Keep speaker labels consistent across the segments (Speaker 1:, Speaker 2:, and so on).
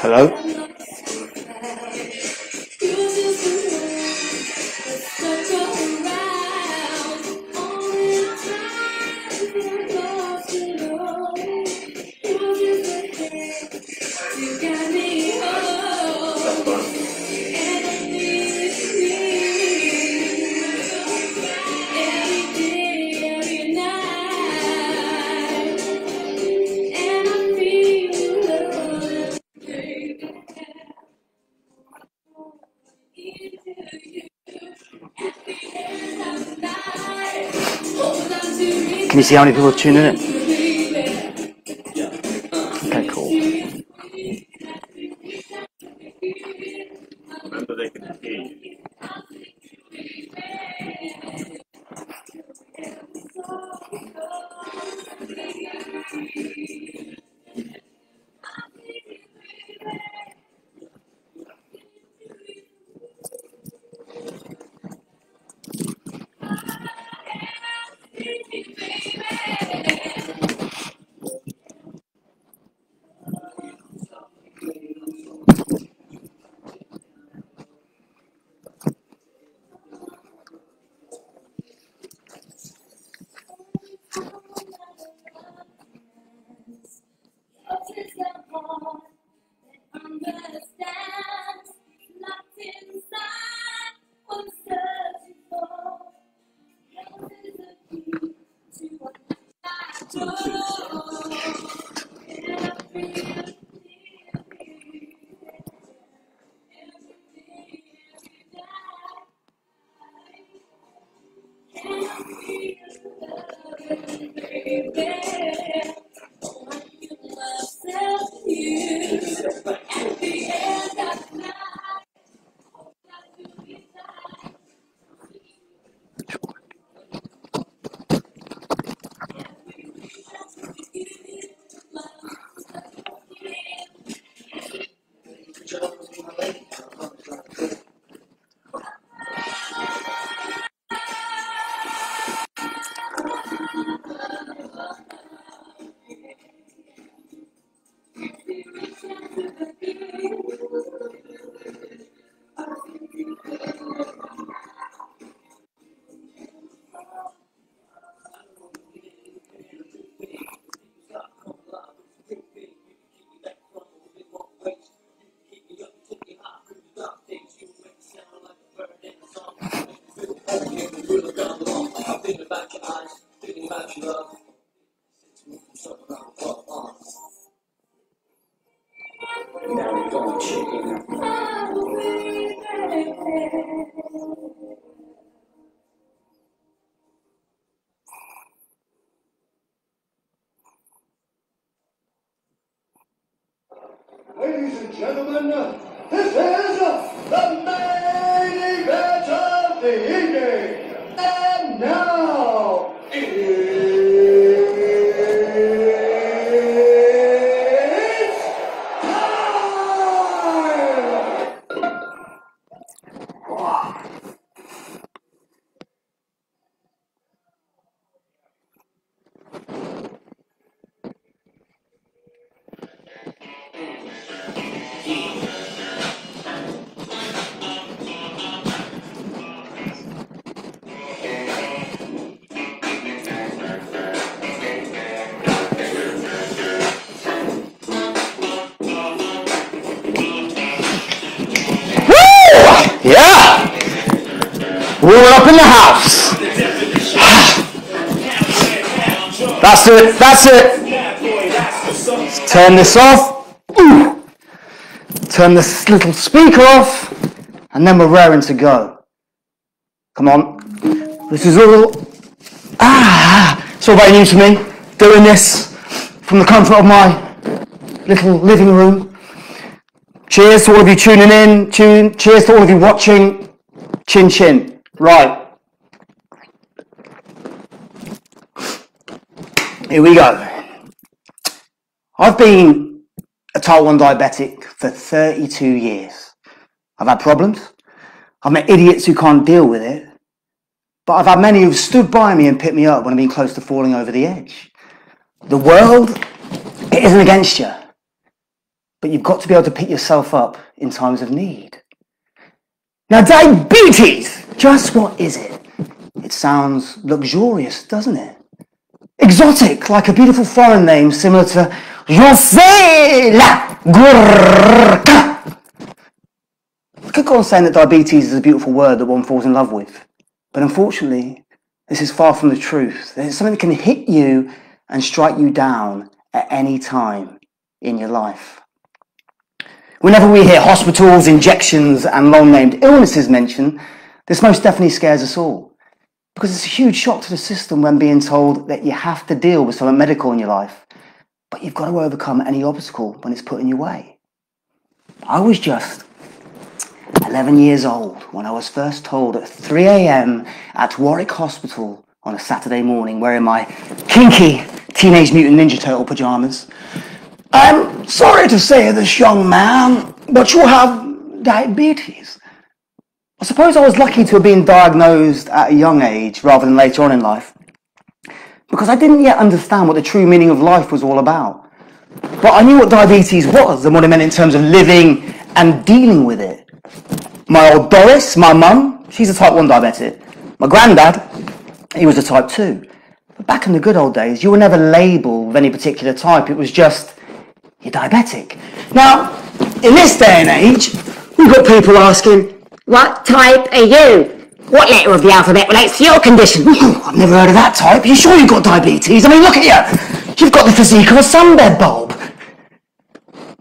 Speaker 1: Hello? Can you see how many people are tuning in? Okay, cool.
Speaker 2: Remember, they can hear you.
Speaker 3: Ladies and gentlemen, this is the main event of the evening. And now, it's time!
Speaker 1: Yeah! We're up in the house. That's it, that's it. Let's turn this off. Ooh. Turn this little speaker off. And then we're raring to go. Come on. This is all... it's It's all very new to me, doing this from the comfort of my little living room. Cheers to all of you tuning in. Cheers to all of you watching. Chin chin. Right. Here we go. I've been a type 1 diabetic for 32 years. I've had problems. I've met idiots who can't deal with it. But I've had many who've stood by me and picked me up when I've been close to falling over the edge. The world, it isn't against you. But you've got to be able to pick yourself up in times of need. Now, diabetes, just what is it? It sounds luxurious, doesn't it? Exotic, like a beautiful foreign name similar to Jon-sel. I could go on saying that diabetes is a beautiful word that one falls in love with. But unfortunately, this is far from the truth. It's something that can hit you and strike you down at any time in your life. Whenever we hear hospitals, injections, and long-named illnesses mentioned, this most definitely scares us all. Because it's a huge shock to the system when being told that you have to deal with something medical in your life, but you've got to overcome any obstacle when it's put in your way. I was just 11 years old when I was first told at 3 a.m. at Warwick Hospital on a Saturday morning, wearing my kinky Teenage Mutant Ninja Turtle pajamas, "I'm sorry to say this, young man, but you have diabetes." I suppose I was lucky to have been diagnosed at a young age rather than later on in life, because I didn't yet understand what the true meaning of life was all about. But I knew what diabetes was and what it meant in terms of living and dealing with it. My old Doris, my mum, she's a type 1 diabetic. My granddad, he was a type 2. But back in the good old days, you were never labelled with any particular type. It was just, you're diabetic. Now, in this day and age, we've got people asking, "What type are you? What letter of the alphabet relates to your condition?" "Oh, I've never heard of that type. Are you sure you've got diabetes? I mean, look at you. You've got the physique of a sunbed bulb."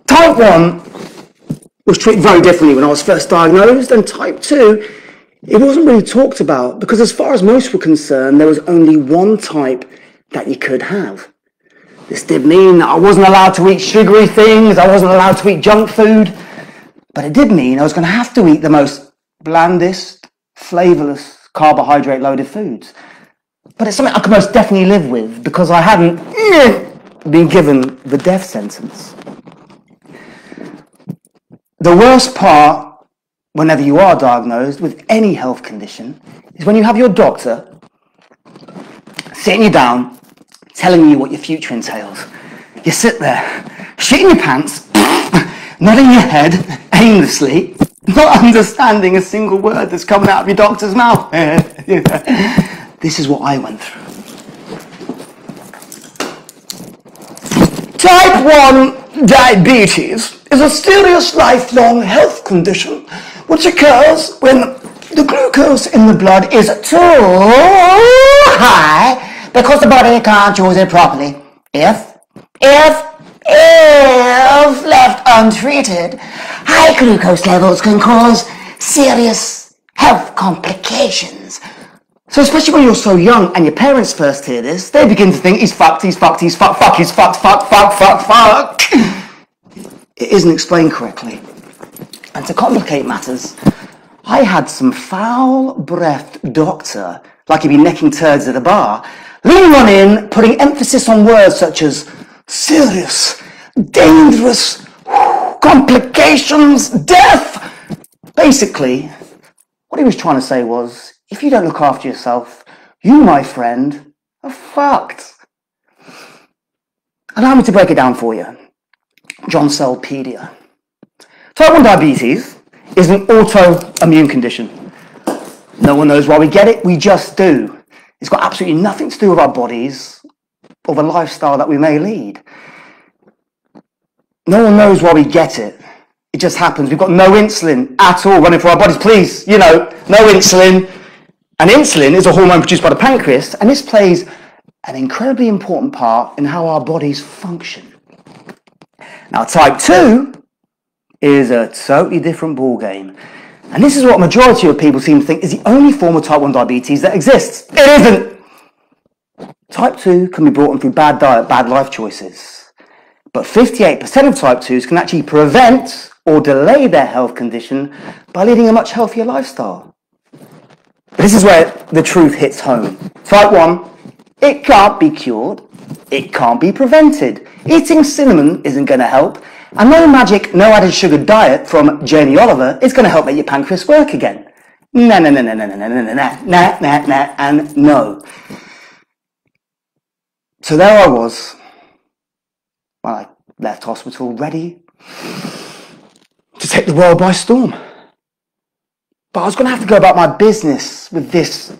Speaker 1: Type 1 was treated very differently when I was first diagnosed, and type 2, it wasn't really talked about because as far as most were concerned, there was only one type that you could have. This did mean that I wasn't allowed to eat sugary things, I wasn't allowed to eat junk food, but it did mean I was going to have to eat the most blandest, flavourless, carbohydrate-loaded foods. But it's something I could most definitely live with because I hadn't been given the death sentence. The worst part, whenever you are diagnosed with any health condition, is when you have your doctor sitting you down, telling you what your future entails. You sit there, shitting your pants, nodding your head aimlessly, not understanding a single word that's coming out of your doctor's mouth. This is what I went through. Type 1 diabetes is a serious lifelong health condition which occurs when the glucose in the blood is too high because the body can't use it properly. If left untreated, high glucose levels can cause serious health complications. So especially when you're so young and your parents first hear this, they begin to think he's fucked. It isn't explained correctly. And to complicate matters, I had some foul-breathed doctor, like he'd be necking turds at a bar, leaning on in, putting emphasis on words such as serious, dangerous, complications, death. Basically, what he was trying to say was, if you don't look after yourself, you, my friend, are fucked. Allow me to break it down for you. Jon-sel. Type 1 diabetes is an autoimmune condition. No one knows why we get it, we just do. It's got absolutely nothing to do with our bodies or the lifestyle that we may lead. No one knows why we get it. It just happens. We've got no insulin at all running through our bodies. Please, no insulin. And insulin is a hormone produced by the pancreas, and this plays an incredibly important part in how our bodies function. Now, type 2 is a totally different ballgame. And this is what a majority of people seem to think is the only form of type 1 diabetes that exists. It isn't. Type 2 can be brought on through bad diet, bad life choices. But 58% of type 2s can actually prevent or delay their health condition by leading a much healthier lifestyle. But this is where the truth hits home. Type 1, it can't be cured. It can't be prevented. Eating cinnamon isn't going to help. And no magic, no added sugar diet from Jamie Oliver is going to help make your pancreas work again. No, and no. So there I was. Well, I left hospital ready to take the world by storm. But I was going to have to go about my business with this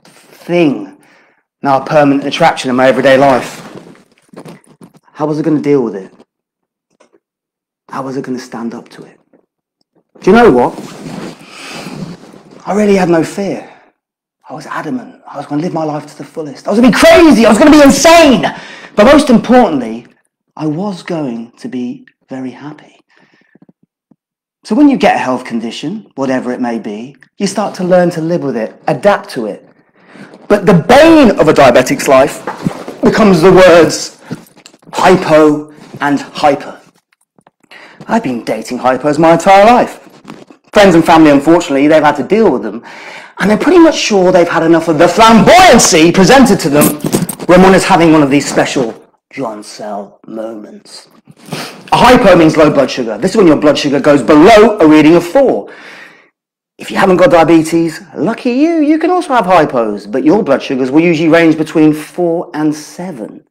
Speaker 1: thing, now a permanent attraction in my everyday life. How was I going to deal with it? How was I going to stand up to it? Do you know what? I really had no fear. I was adamant. I was going to live my life to the fullest. I was going to be crazy. I was going to be insane. But most importantly, I was going to be very happy. So when you get a health condition, whatever it may be, you start to learn to live with it, adapt to it. But the bane of a diabetic's life becomes the words hypo and hyper. I've been dating hypos my entire life. Friends and family, unfortunately, they've had to deal with them. And they're pretty much sure they've had enough of the flamboyancy presented to them when one is having one of these special Jon-sel moments. A hypo means low blood sugar. This is when your blood sugar goes below a reading of 4. If you haven't got diabetes, lucky you, you can also have hypos, but your blood sugars will usually range between 4 and 7.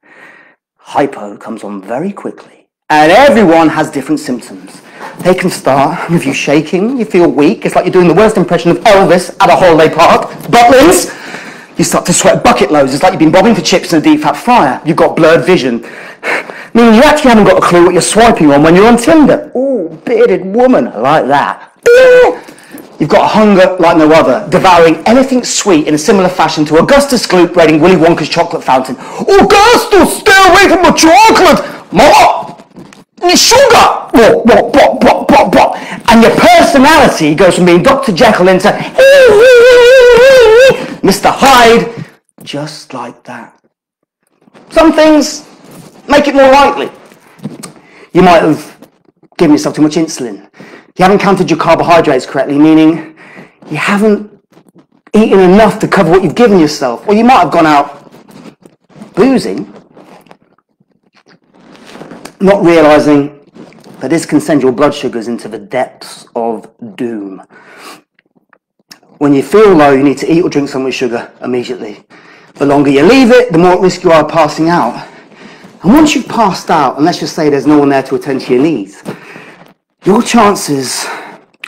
Speaker 1: Hypo comes on very quickly, and everyone has different symptoms. They can start with you shaking, you feel weak, it's like you're doing the worst impression of Elvis at a holiday park, Butlins. You start to sweat bucket loads, it's like you've been bobbing for chips in a deep fat fryer. You've got blurred vision, meaning you actually haven't got a clue what you're swiping on when you're on Tinder. Ooh, bearded woman, I like that. You've got hunger like no other, devouring anything sweet in a similar fashion to Augustus Gloop raiding Willy Wonka's chocolate fountain. Augustus, stay away from my chocolate! Mama! Sugar! And your personality goes from being Dr. Jekyll into Mr. Hyde, just like that. Some things make it more likely. You might have given yourself too much insulin. You haven't counted your carbohydrates correctly, meaning you haven't eaten enough to cover what you've given yourself. Or you might have gone out boozing, not realizing that this can send your blood sugars into the depths of doom. When you feel low, you need to eat or drink some with sugar immediately. The longer you leave it, the more at risk you are of passing out. And once you've passed out, and let's just say there's no one there to attend to your needs, your chances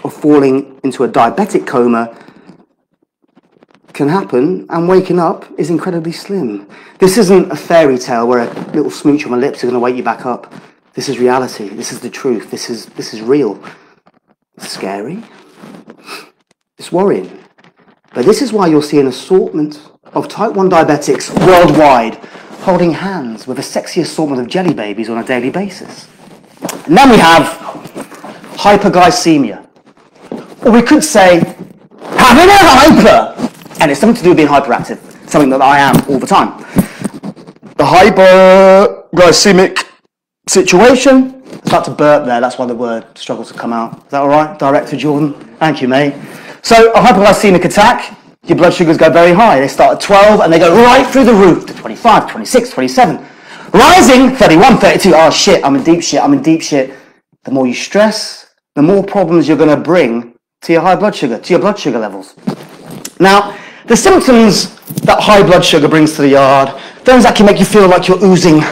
Speaker 1: of falling into a diabetic coma can happen, and waking up is incredibly slim. This isn't a fairy tale where a little smooch on my lips is going to wake you back up. This is reality. This is the truth. This is real. It's scary. It's worrying. But this is why you'll see an assortment of type 1 diabetics worldwide holding hands with a sexy assortment of jelly babies on a daily basis. And then we have hyperglycemia. Or we could say, having a hyper! And it's something to do with being hyperactive, something that I am all the time. The hyperglycemic situation. I start to burp there, that's why the word struggles to come out. Is that all right, Director Jordan? Thank you, mate. So, a hypoglycemic attack, your blood sugars go very high. They start at 12 and they go right through the roof to 25, 26, 27. Rising, 31, 32. Oh shit, I'm in deep shit. The more you stress, the more problems you're going to bring to your high blood sugar, to your blood sugar levels. Now, the symptoms that high blood sugar brings to the yard don't exactly make you feel like you're oozing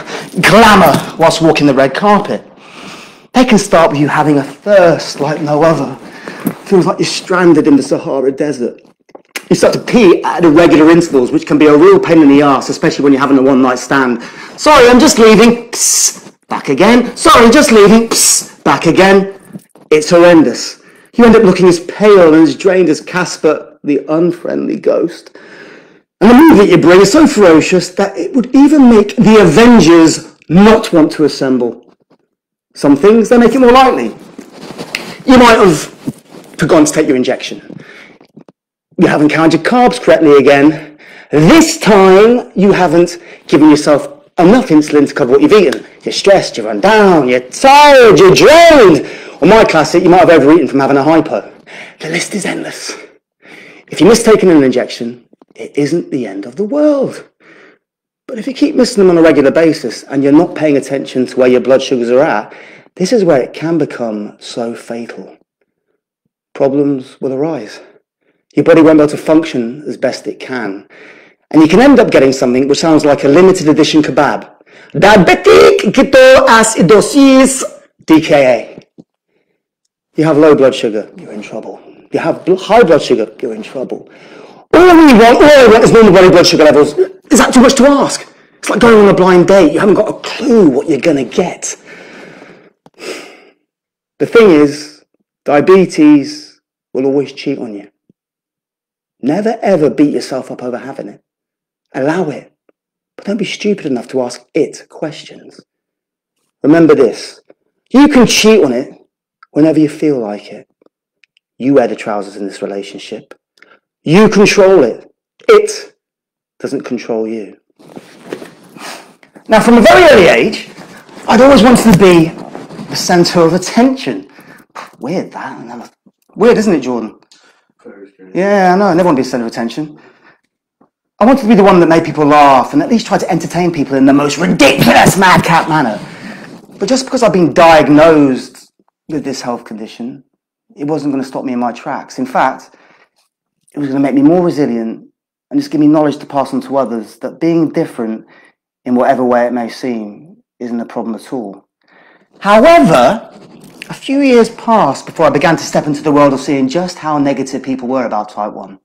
Speaker 1: glamour whilst walking the red carpet. They can start with you having a thirst like no other. Feels like you're stranded in the Sahara Desert. You start to pee at irregular intervals, which can be a real pain in the arse, especially when you're having a one-night stand. Sorry, I'm just leaving. Psst, back again. Sorry, just leaving. Psst, back again. It's horrendous. You end up looking as pale and as drained as Casper, the unfriendly ghost. And the mood that you bring is so ferocious that it would even make the Avengers not want to assemble. Some things, they make it more likely. You might have forgotten to take your injection. You haven't counted your carbs correctly again. This time, you haven't given yourself enough insulin to cover what you've eaten. You're stressed, you're run down, you're tired, you're drained. Or my classic, you might have overeaten from having a hypo. The list is endless. If you miss taking an injection, it isn't the end of the world. But if you keep missing them on a regular basis and you're not paying attention to where your blood sugars are at, this is where it can become so fatal. Problems will arise. Your body won't be able to function as best it can. And you can end up getting something which sounds like a limited edition kebab. Diabetic ketoacidosis, DKA. You have low blood sugar, you're in trouble. You have high blood sugar, you're in trouble. All I want is normal body blood sugar levels. Is that too much to ask? It's like going on a blind date. You haven't got a clue what you're going to get. The thing is, diabetes will always cheat on you. Never ever beat yourself up over having it. Allow it. But don't be stupid enough to ask it questions. Remember this. You can cheat on it whenever you feel like it. You wear the trousers in this relationship. You control it. It doesn't control you. Now, from a very early age, I'd always wanted to be the centre of attention. Weird, that. Weird, isn't it, Jordan? Yeah, I know. I never want to be the centre of attention. I wanted to be the one that made people laugh and at least try to entertain people in the most ridiculous madcap manner. But just because I've been diagnosed with this health condition, it wasn't going to stop me in my tracks. In fact, it was going to make me more resilient and just give me knowledge to pass on to others that being different in whatever way it may seem isn't a problem at all. However, a few years passed before I began to step into the world of seeing just how negative people were about type 1.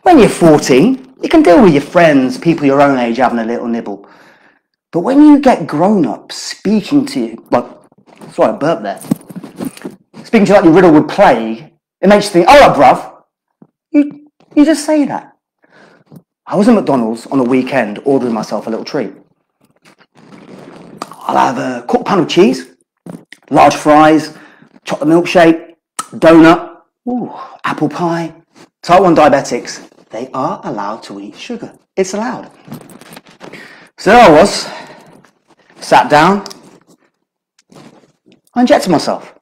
Speaker 1: When you're 14, you can deal with your friends, people your own age having a little nibble. But when you get grown-ups speaking to you, sorry, I burped there. Speaking to you like you're riddled with plague, it makes you think, oh, bruv, you just say that. I was at McDonald's on a weekend ordering myself a little treat. I'll have a quarter pound of cheese, large fries, chocolate milkshake, donut, apple pie. Type 1 diabetics, they are allowed to eat sugar. It's allowed. So there I was, sat down, I injected myself.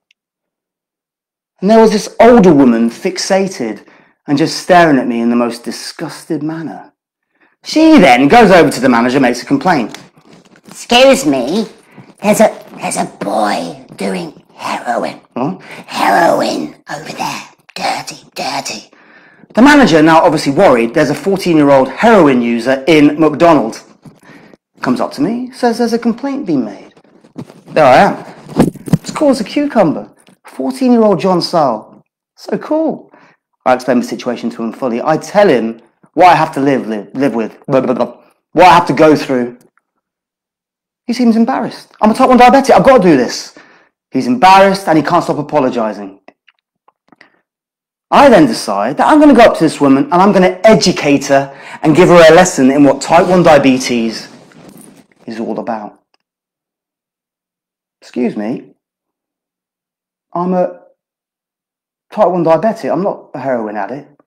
Speaker 1: And there was this older woman fixated and just staring at me in the most disgusted manner. She then goes over to the manager and makes a complaint.
Speaker 2: Excuse me, there's a boy doing heroin.
Speaker 1: Huh?
Speaker 2: Heroin over there. Dirty.
Speaker 1: The manager, now obviously worried, there's a 14-year-old heroin user in McDonald's. Comes up to me, says there's a complaint being made. There I am. It's cool as a cucumber. 14-year-old Jon-sel. So cool. I explain the situation to him fully. I tell him what I have to live with, what I have to go through. He seems embarrassed. I'm a type 1 diabetic. I've got to do this. He's embarrassed and he can't stop apologising. I then decide that I'm going to go up to this woman and I'm going to educate her and give her a lesson in what type 1 diabetes is all about. Excuse me, I'm a type 1 diabetic. I'm not a heroin addict.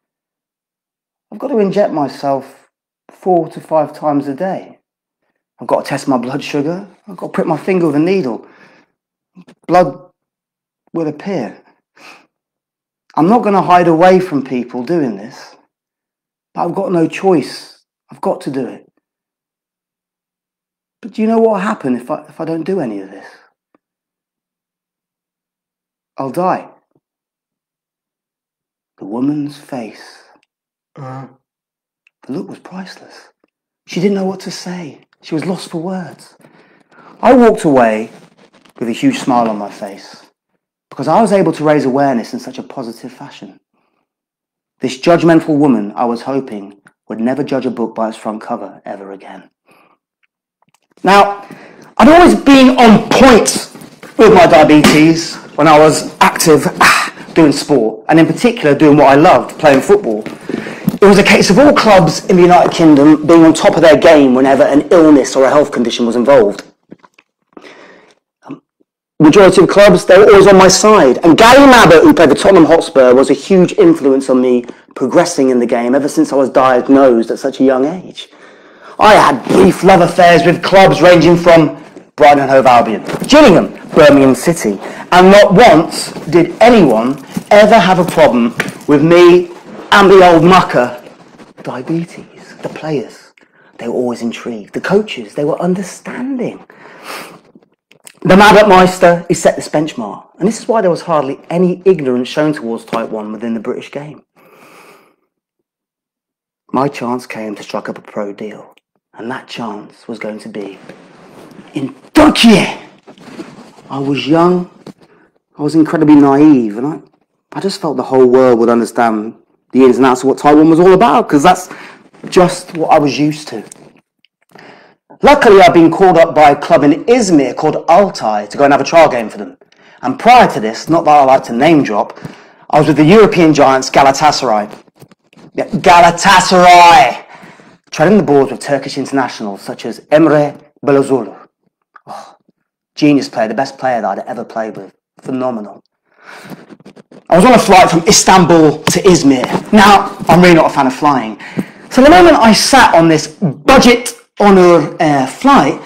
Speaker 1: I've got to inject myself 4 to 5 times a day. I've got to test my blood sugar. I've got to prick my finger with a needle. Blood will appear. I'm not going to hide away from people doing this, but I've got no choice. I've got to do it. But do you know what will happen if I don't do any of this? I'll die. The woman's face. The look was priceless. She didn't know what to say. She was lost for words. I walked away with a huge smile on my face because I was able to raise awareness in such a positive fashion. This judgmental woman, I was hoping, would never judge a book by its front cover ever again. Now, I'd always been on point with my diabetes when I was active doing sport, and in particular doing what I loved, playing football. It was a case of all clubs in the United Kingdom being on top of their game whenever an illness or a health condition was involved. majority of clubs, they were always on my side. And Gary Mabbott, who played for Tottenham Hotspur, was a huge influence on me progressing in the game ever since I was diagnosed at such a young age. I had brief love affairs with clubs ranging from Brighton and Hove Albion, Gillingham, Birmingham City, and not once did anyone ever have a problem with me and the old mucker, diabetes. The players, they were always intrigued. The coaches, they were understanding. The Mabbott Meister, he set this benchmark, and this is why there was hardly any ignorance shown towards Type 1 within the British game. My chance came to strike up a pro deal, and that chance was going to be in Turkey. I was young, I was incredibly naive, and I just felt the whole world would understand the ins and outs of what Type 1 was all about, because that's just what I was used to. Luckily, I'd been called up by a club in Izmir called Altay to go and have a trial game for them. And prior to this, not that I like to name drop, I was with the European giants Galatasaray. Yeah, Galatasaray! Treading the boards with Turkish internationals such as Emre Belözoğlu. Oh, genius player, the best player that I'd ever played with. Phenomenal. I was on a flight from Istanbul to Izmir. Now, I'm really not a fan of flying. So the moment I sat on this budget Honour Air flight,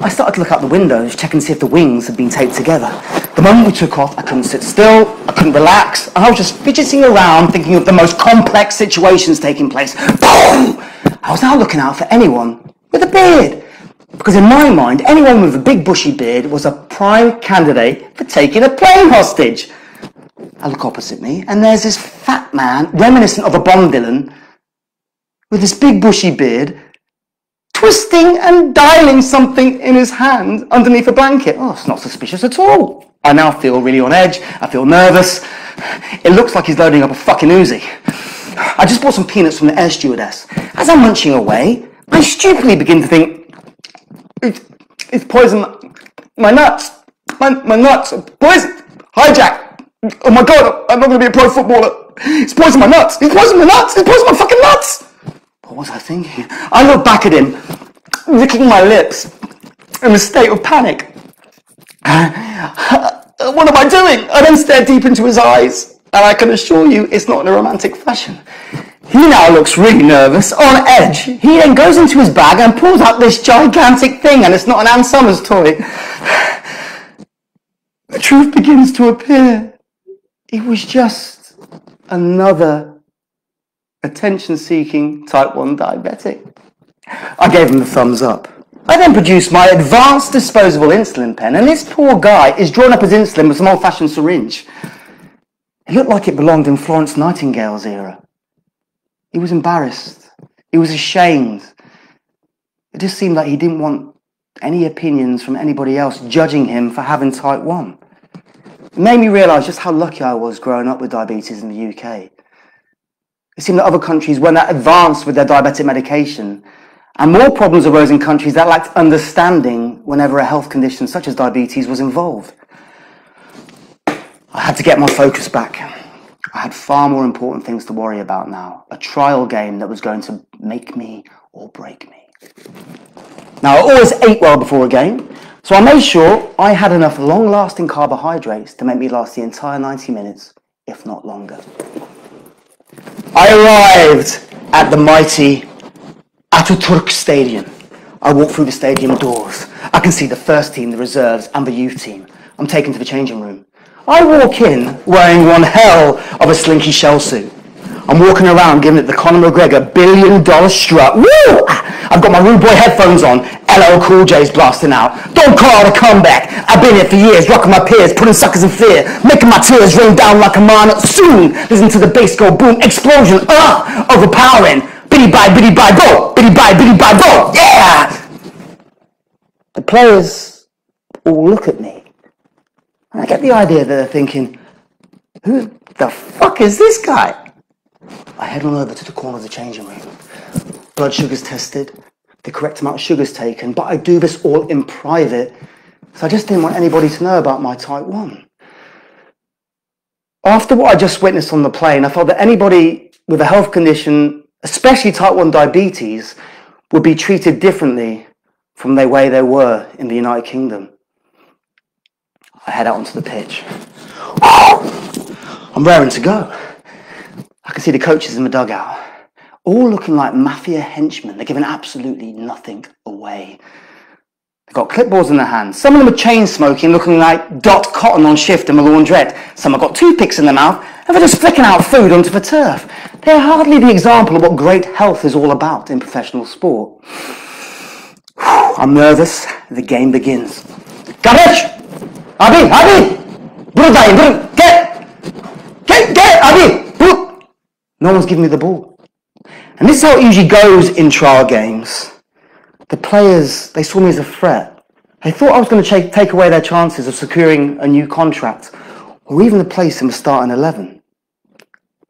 Speaker 1: I started to look out the windows, checking to see if the wings had been taped together. The moment we took off, I couldn't sit still, I couldn't relax, and I was just fidgeting around thinking of the most complex situations taking place. Boom! I was now looking out for anyone with a beard, because in my mind, anyone with a big bushy beard was a prime candidate for taking a plane hostage. I look opposite me, and there's this fat man, reminiscent of a Bond villain, with this big bushy beard, twisting and dialing something in his hand underneath a blanket. Oh, it's not suspicious at all. I now feel really on edge. I feel nervous. It looks like he's loading up a fucking Uzi. I just bought some peanuts from the air stewardess. As I'm munching away, I stupidly begin to think, it's poisoned my nuts. My nuts are poisoned. Hijack. Oh my God, I'm not going to be a pro footballer. It's poisoned my nuts. It's poisoned my nuts. It's poisoned my fucking nuts. What was I thinking? I looked back at him, licking my lips, in a state of panic. What am I doing? I then stared deep into his eyes, and I can assure you it's not in a romantic fashion. He now looks really nervous, on edge. He then goes into his bag and pulls out this gigantic thing, and it's not an Ann Summers toy. The truth begins to appear. It was just another attention-seeking type 1 diabetic. I gave him the thumbs up. I then produced my advanced disposable insulin pen, and this poor guy is drawing up his insulin with some old-fashioned syringe. It looked like it belonged in Florence Nightingale's era. He was embarrassed. He was ashamed. It just seemed like he didn't want any opinions from anybody else judging him for having type 1. It made me realise just how lucky I was growing up with diabetes in the UK. It seemed that other countries weren't that advanced with their diabetic medication, and more problems arose in countries that lacked understanding whenever a health condition such as diabetes was involved. I had to get my focus back. I had far more important things to worry about now. A trial game that was going to make me or break me. Now, I always ate well before a game, so I made sure I had enough long-lasting carbohydrates to make me last the entire 90 minutes, if not longer. I arrived at the mighty Ataturk Stadium. I walk through the stadium doors. I can see the first team, the reserves, and the youth team. I'm taken to the changing room. I walk in wearing one hell of a slinky shell suit. I'm walking around giving it the Conor McGregor $1 billion strut. Woo! I've got my rude boy headphones on. LL Cool J's blasting out. Don't call it a comeback. I've been here for years, rocking my peers, putting suckers in fear, making my tears rain down like a monsoon. Listen to the bass go boom, explosion, overpowering. Biddy bye, go. Biddy bye, go. Yeah! The players all look at me. And I get the idea that they're thinking, who the fuck is this guy? I head on over to the corner of the changing room. Blood sugar's tested, the correct amount of sugar's taken, but I do this all in private, so I just didn't want anybody to know about my type 1. After what I just witnessed on the plane, I felt that anybody with a health condition, especially type 1 diabetes, would be treated differently from the way they were in the United Kingdom. I head out onto the pitch. I'm raring to go. I can see the coaches in the dugout, all looking like mafia henchmen. They're giving absolutely nothing away. They've got clipboards in their hands. Some of them are chain smoking, looking like Dot Cotton on shift in the laundrette. Some have got toothpicks in their mouth, and they're just flicking out food onto the turf. They're hardly the example of what great health is all about in professional sport. I'm nervous. The game begins. Garbage! Abi! Get! Abi! No one's giving me the ball. And this is how it usually goes in trial games. The players, they saw me as a threat. They thought I was going to take away their chances of securing a new contract or even a place in the starting 11.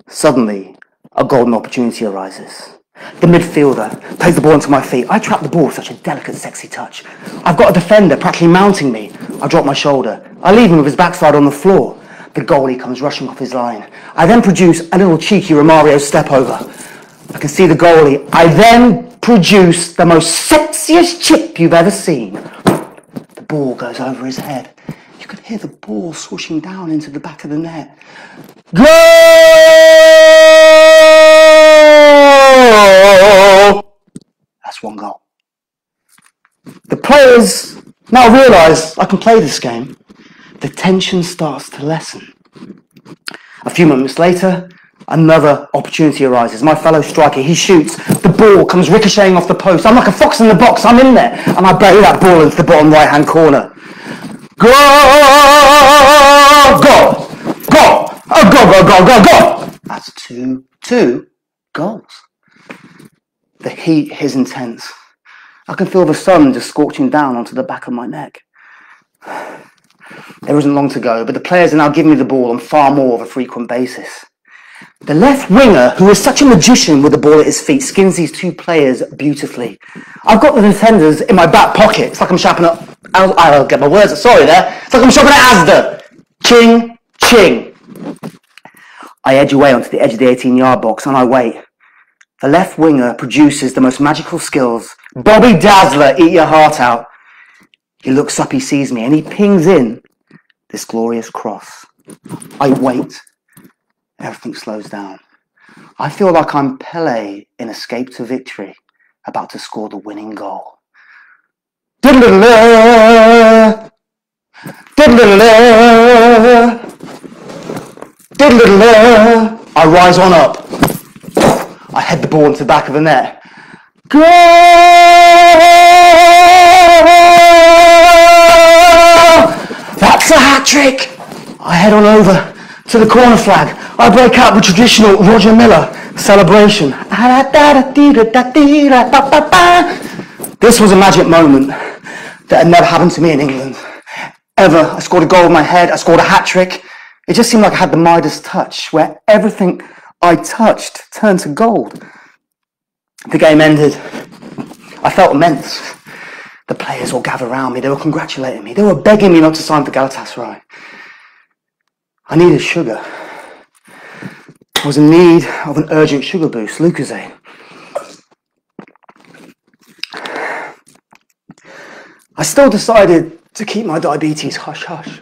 Speaker 1: Suddenly, a golden opportunity arises. The midfielder plays the ball into my feet. I trap the ball with such a delicate, sexy touch. I've got a defender practically mounting me. I drop my shoulder. I leave him with his backside on the floor. The goalie comes rushing off his line. I then produce a little cheeky Romario step over. I can see the goalie. I then produce the most sexiest chip you've ever seen. The ball goes over his head. You could hear the ball swooshing down into the back of the net. Goal! That's one goal. The players now realise I can play this game. The tension starts to lessen. A few moments later, another opportunity arises. My fellow striker, he shoots. The ball comes ricocheting off the post. I'm like a fox in the box. I'm in there. And I bury that ball into the bottom right-hand corner. Goal! Goal! Goal! Oh, goal! That's two goals. The heat is intense. I can feel the sun just scorching down onto the back of my neck. There isn't long to go, but the players are now giving me the ball on far more of a frequent basis. The left winger, who is such a magician with the ball at his feet, skins these two players beautifully. I've got the defenders in my back pocket. It's like I'm shopping at... I'll get my words, sorry there. It's like I'm shopping at Asda. Ching, ching. I edge away onto the edge of the 18-yard box and I wait. The left winger produces the most magical skills. Bobby Dazzler, eat your heart out. He looks up, he sees me, and he pings in this glorious cross. I wait. Everything slows down. I feel like I'm Pele in Escape to Victory, about to score the winning goal. Diddle-diddle-da! Diddle-diddle-da! Diddle-diddle-da! I rise on up. I head the ball into the back of the net. Goal! That's a hat-trick! I head on over to the corner flag. I break out the traditional Roger Miller celebration. This was a magic moment that had never happened to me in England. Ever. I scored a goal with my head. I scored a hat-trick. It just seemed like I had the Midas touch, where everything I touched turned to gold. The game ended. I felt immense. The players all gathered around me. They were congratulating me. They were begging me not to sign for Galatasaray. I needed sugar. I was in need of an urgent sugar boost, Lucozade. I still decided to keep my diabetes hush-hush.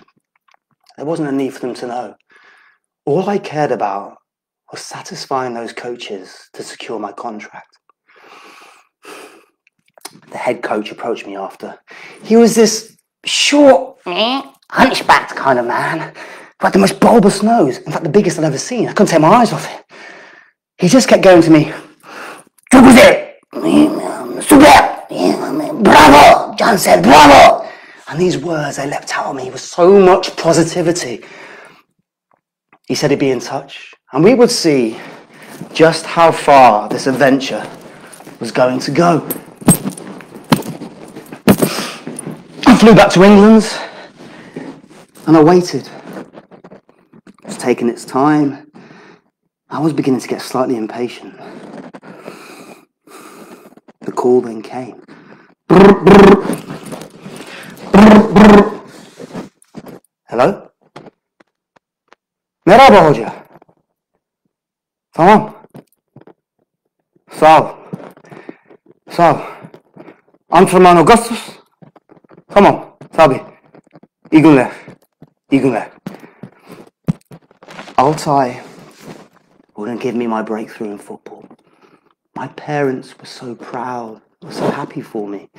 Speaker 1: There wasn't a need for them to know. All I cared about was satisfying those coaches to secure my contract. The head coach approached me after. He was this short, hunchbacked kind of man, who had the most bulbous nose. In fact, the biggest I'd ever seen. I couldn't take my eyes off it. He just kept going to me. Super! Bravo! Jon-sel, bravo! And these words, they leapt out of me with so much positivity. He said he'd be in touch, and we would see just how far this adventure was going to go. I flew back to England, and I waited. It was taking its time. I was beginning to get slightly impatient. The call then came. Hello? Merhaba hoca. Tamam. Sağ ol. Sağ ol. Antrenman Augustus. Tamam. Tabii. İyi günler. İyi günler. Altay wouldn't give me my breakthrough in football. My parents were so proud, were so happy for me.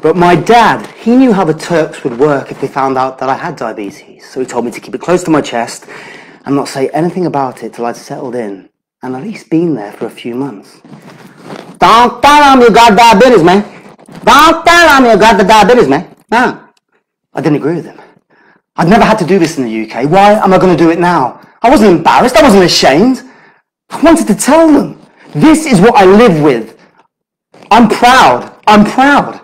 Speaker 1: But my dad, he knew how the Turks would work if they found out that I had diabetes. So he told me to keep it close to my chest and not say anything about it till I'd settled in and at least been there for a few months. Don't tell them you got diabetes, man. Don't tell them you got the diabetes, man. No. I didn't agree with him. I'd never had to do this in the UK. Why am I going to do it now? I wasn't embarrassed. I wasn't ashamed. I wanted to tell them. This is what I live with. I'm proud. I'm proud.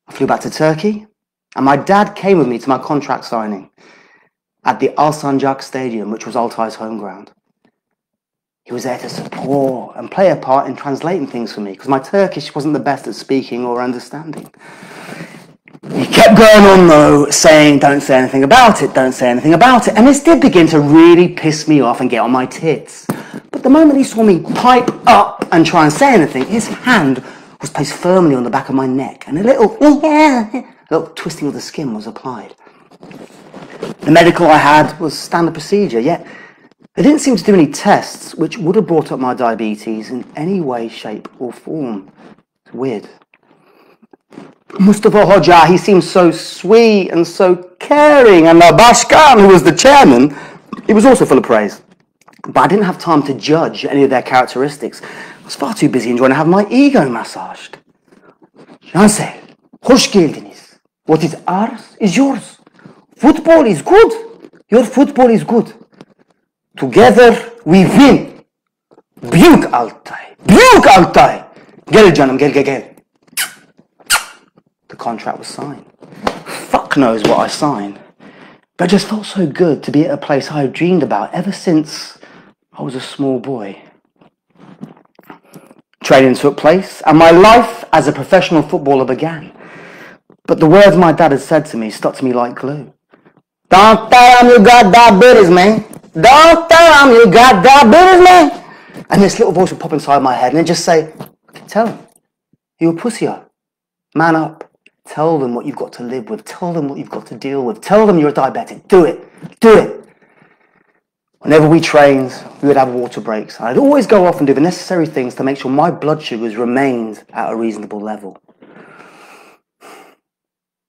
Speaker 1: I flew back to Turkey, and my dad came with me to my contract signing at the Alsancak Stadium, which was Altay's home ground. He was there to support and play a part in translating things for me, because my Turkish wasn't the best at speaking or understanding. He kept going on, though, saying, don't say anything about it, don't say anything about it. And this did begin to really piss me off and get on my tits. But the moment he saw me pipe up and try and say anything, his hand was placed firmly on the back of my neck, and a little twisting of the skin was applied. The medical I had was standard procedure, yet they didn't seem to do any tests which would have brought up my diabetes in any way, shape or form. It's weird. Mustafa Hoca, he seemed so sweet and so caring, and Başkan, who was the chairman, he was also full of praise. But I didn't have time to judge any of their characteristics. I was far too busy enjoying having my ego massaged. Jon-sel, hoş geldiniz. What is ours is yours. Football is good. Your football is good. Together we win. Büyük Altay. Büyük Altay. Gel canım, gel. The contract was signed. Fuck knows what I signed. But it just felt so good to be at a place I had dreamed about ever since I was a small boy. Training took place, and my life as a professional footballer began. But the words my dad had said to me stuck to me like glue. Don't tell them you got diabetes, man. Don't tell them you got diabetes, man. And this little voice would pop inside my head and it'd just say, tell them, you're a pussy-o. Man up. Tell them what you've got to live with. Tell them what you've got to deal with. Tell them you're a diabetic. Do it. Do it. Whenever we trained, we would have water breaks. I'd always go off and do the necessary things to make sure my blood sugars remained at a reasonable level.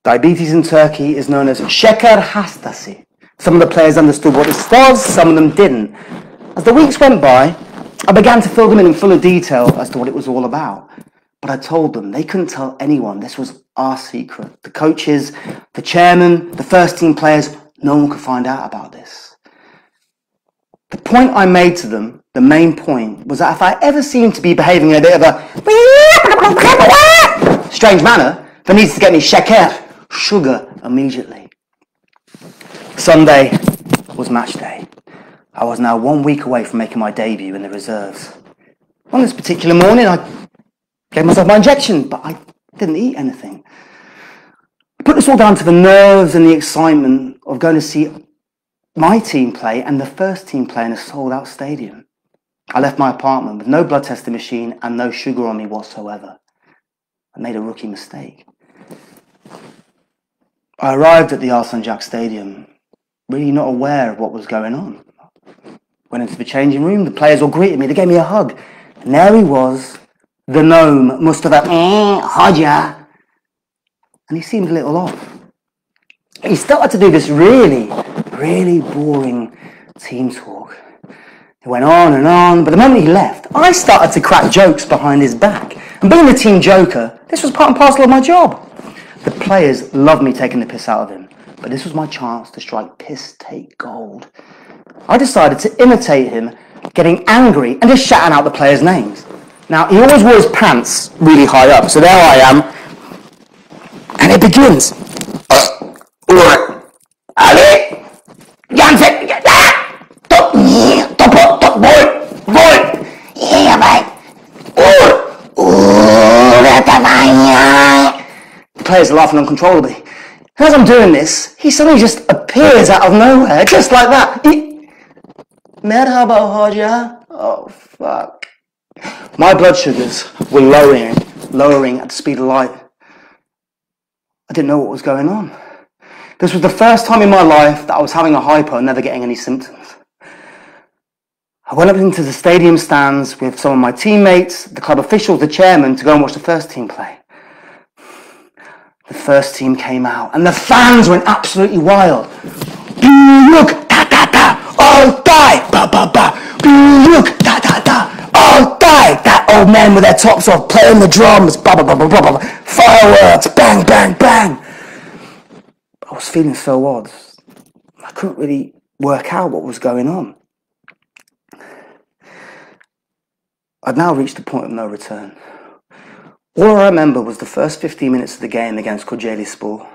Speaker 1: Diabetes in Turkey is known as şeker hastası. Some of the players understood what this was, some of them didn't. As the weeks went by, I began to fill them in fuller detail as to what it was all about. But I told them they couldn't tell anyone. This was our secret. The coaches, the chairman, the first team players, no one could find out about this. The point I made to them, the main point, was that if I ever seemed to be behaving in a bit of a strange manner, they needed to get me şeker, sugar, immediately. Sunday was match day. I was now 1 week away from making my debut in the reserves. On this particular morning, I gave myself my injection, but I didn't eat anything. I put this all down to the nerves and the excitement of going to see my team play and the first team play in a sold-out stadium. I left my apartment with no blood testing machine and no sugar on me whatsoever. I made a rookie mistake. I arrived at the Alsancak Stadium, really not aware of what was going on. Went into the changing room, the players all greeted me, they gave me a hug. And there he was, the gnome, Mustafa Hoca. And he seemed a little off. He started to do this really boring team talk. It went on, but the moment he left, I started to crack jokes behind his back. And being the team joker, this was part and parcel of my job. The players loved me taking the piss out of him, but this was my chance to strike piss-take gold. I decided to imitate him, getting angry and just shouting out the players' names. Now, he always wore his pants really high up, so there I am. And it begins. Ali, Jon-sel, top, boy.
Speaker 2: Yeah, mate.
Speaker 1: The players are laughing uncontrollably. And as I'm doing this, he suddenly just appears out of nowhere, just like that. Merhaba Hoca. Oh, fuck. My blood sugars were lowering at the speed of light. I didn't know what was going on. This was the first time in my life that I was having a hypo and never getting any symptoms. I went up into the stadium stands with some of my teammates, the club officials, the chairman, to go and watch the first team play. The first team came out and the fans went absolutely wild. Look, da da da, all die, ba ba ba. Look, da da da, all die. That old man with their tops off playing the drums, ba ba ba ba ba ba. Fireworks, bang bang bang. I was feeling so odd. I couldn't really work out what was going on. I'd now reached the point of no return. All I remember was the first 15 minutes of the game against Kocaelispor.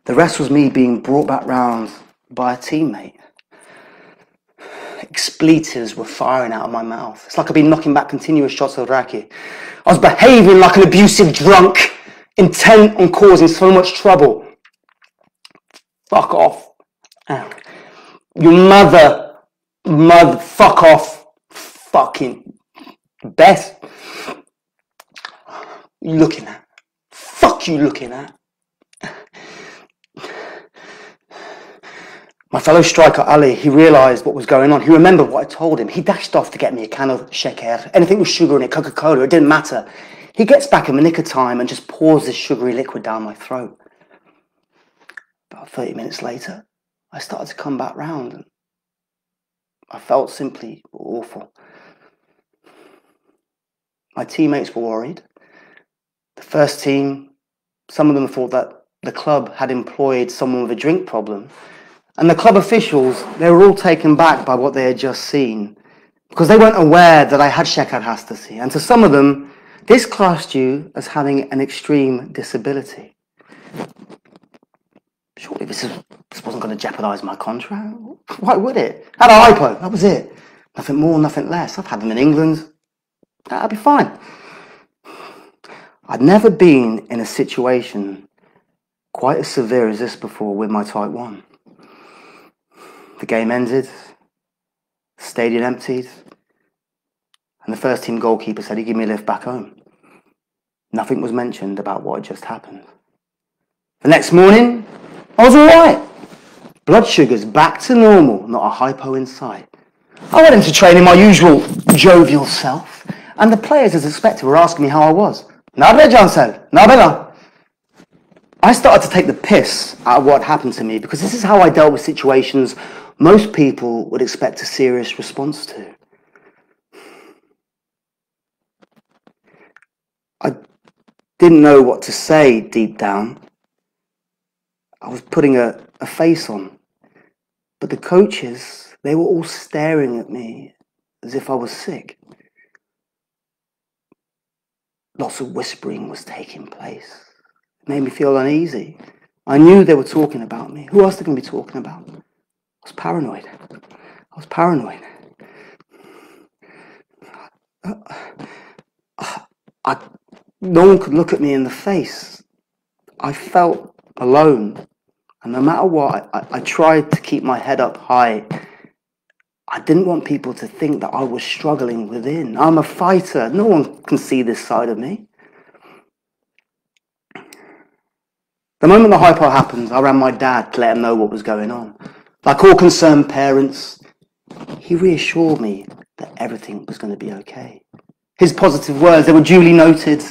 Speaker 1: The rest was me being brought back round by a teammate. Expletives were firing out of my mouth. It's like I'd been knocking back continuous shots of raki. I was behaving like an abusive drunk, intent on causing so much trouble. Fuck off. Your mother, fuck off. Fucking Beth. You looking at? Fuck you looking at? My fellow striker Ali, he realised what was going on. He remembered what I told him. He dashed off to get me a can of sheker. Anything with sugar in it, Coca-Cola, it didn't matter. He gets back in the nick of time and just pours this sugary liquid down my throat. About 30 minutes later, I started to come back round and I felt simply awful. My teammates were worried. The first team, some of them thought that the club had employed someone with a drink problem. And the club officials, they were all taken back by what they had just seen because they weren't aware that I had shekar hastası. And to some of them, this classed you as having an extreme disability. Surely this wasn't going to jeopardise my contract. Why would it? I had a hypo, that was it. Nothing more, nothing less. I've had them in England. I'll be fine. I'd never been in a situation quite as severe as this before with my type 1. The game ended, the stadium emptied, and the first team goalkeeper said he'd give me a lift back home. Nothing was mentioned about what had just happened. The next morning, I was alright. Blood sugars back to normal, not a hypo in sight. I went into training my usual jovial self, and the players, as expected, were asking me how I was. Nabe Jon-sel, nabe. I started to take the piss out of what happened to me because this is how I dealt with situations most people would expect a serious response to. I didn't know what to say deep down. I was putting a face on. But the coaches, they were all staring at me as if I was sick. Lots of whispering was taking place. It made me feel uneasy. I knew they were talking about me. Who else are they going to be talking about? I was paranoid. No one could look at me in the face. I felt alone. And no matter what, I tried to keep my head up high. I didn't want people to think that I was struggling within. I'm a fighter. No one can see this side of me. The moment the hypo happened, I rang my dad to let him know what was going on. Like all concerned parents, he reassured me that everything was going to be okay. His positive words, they were duly noted.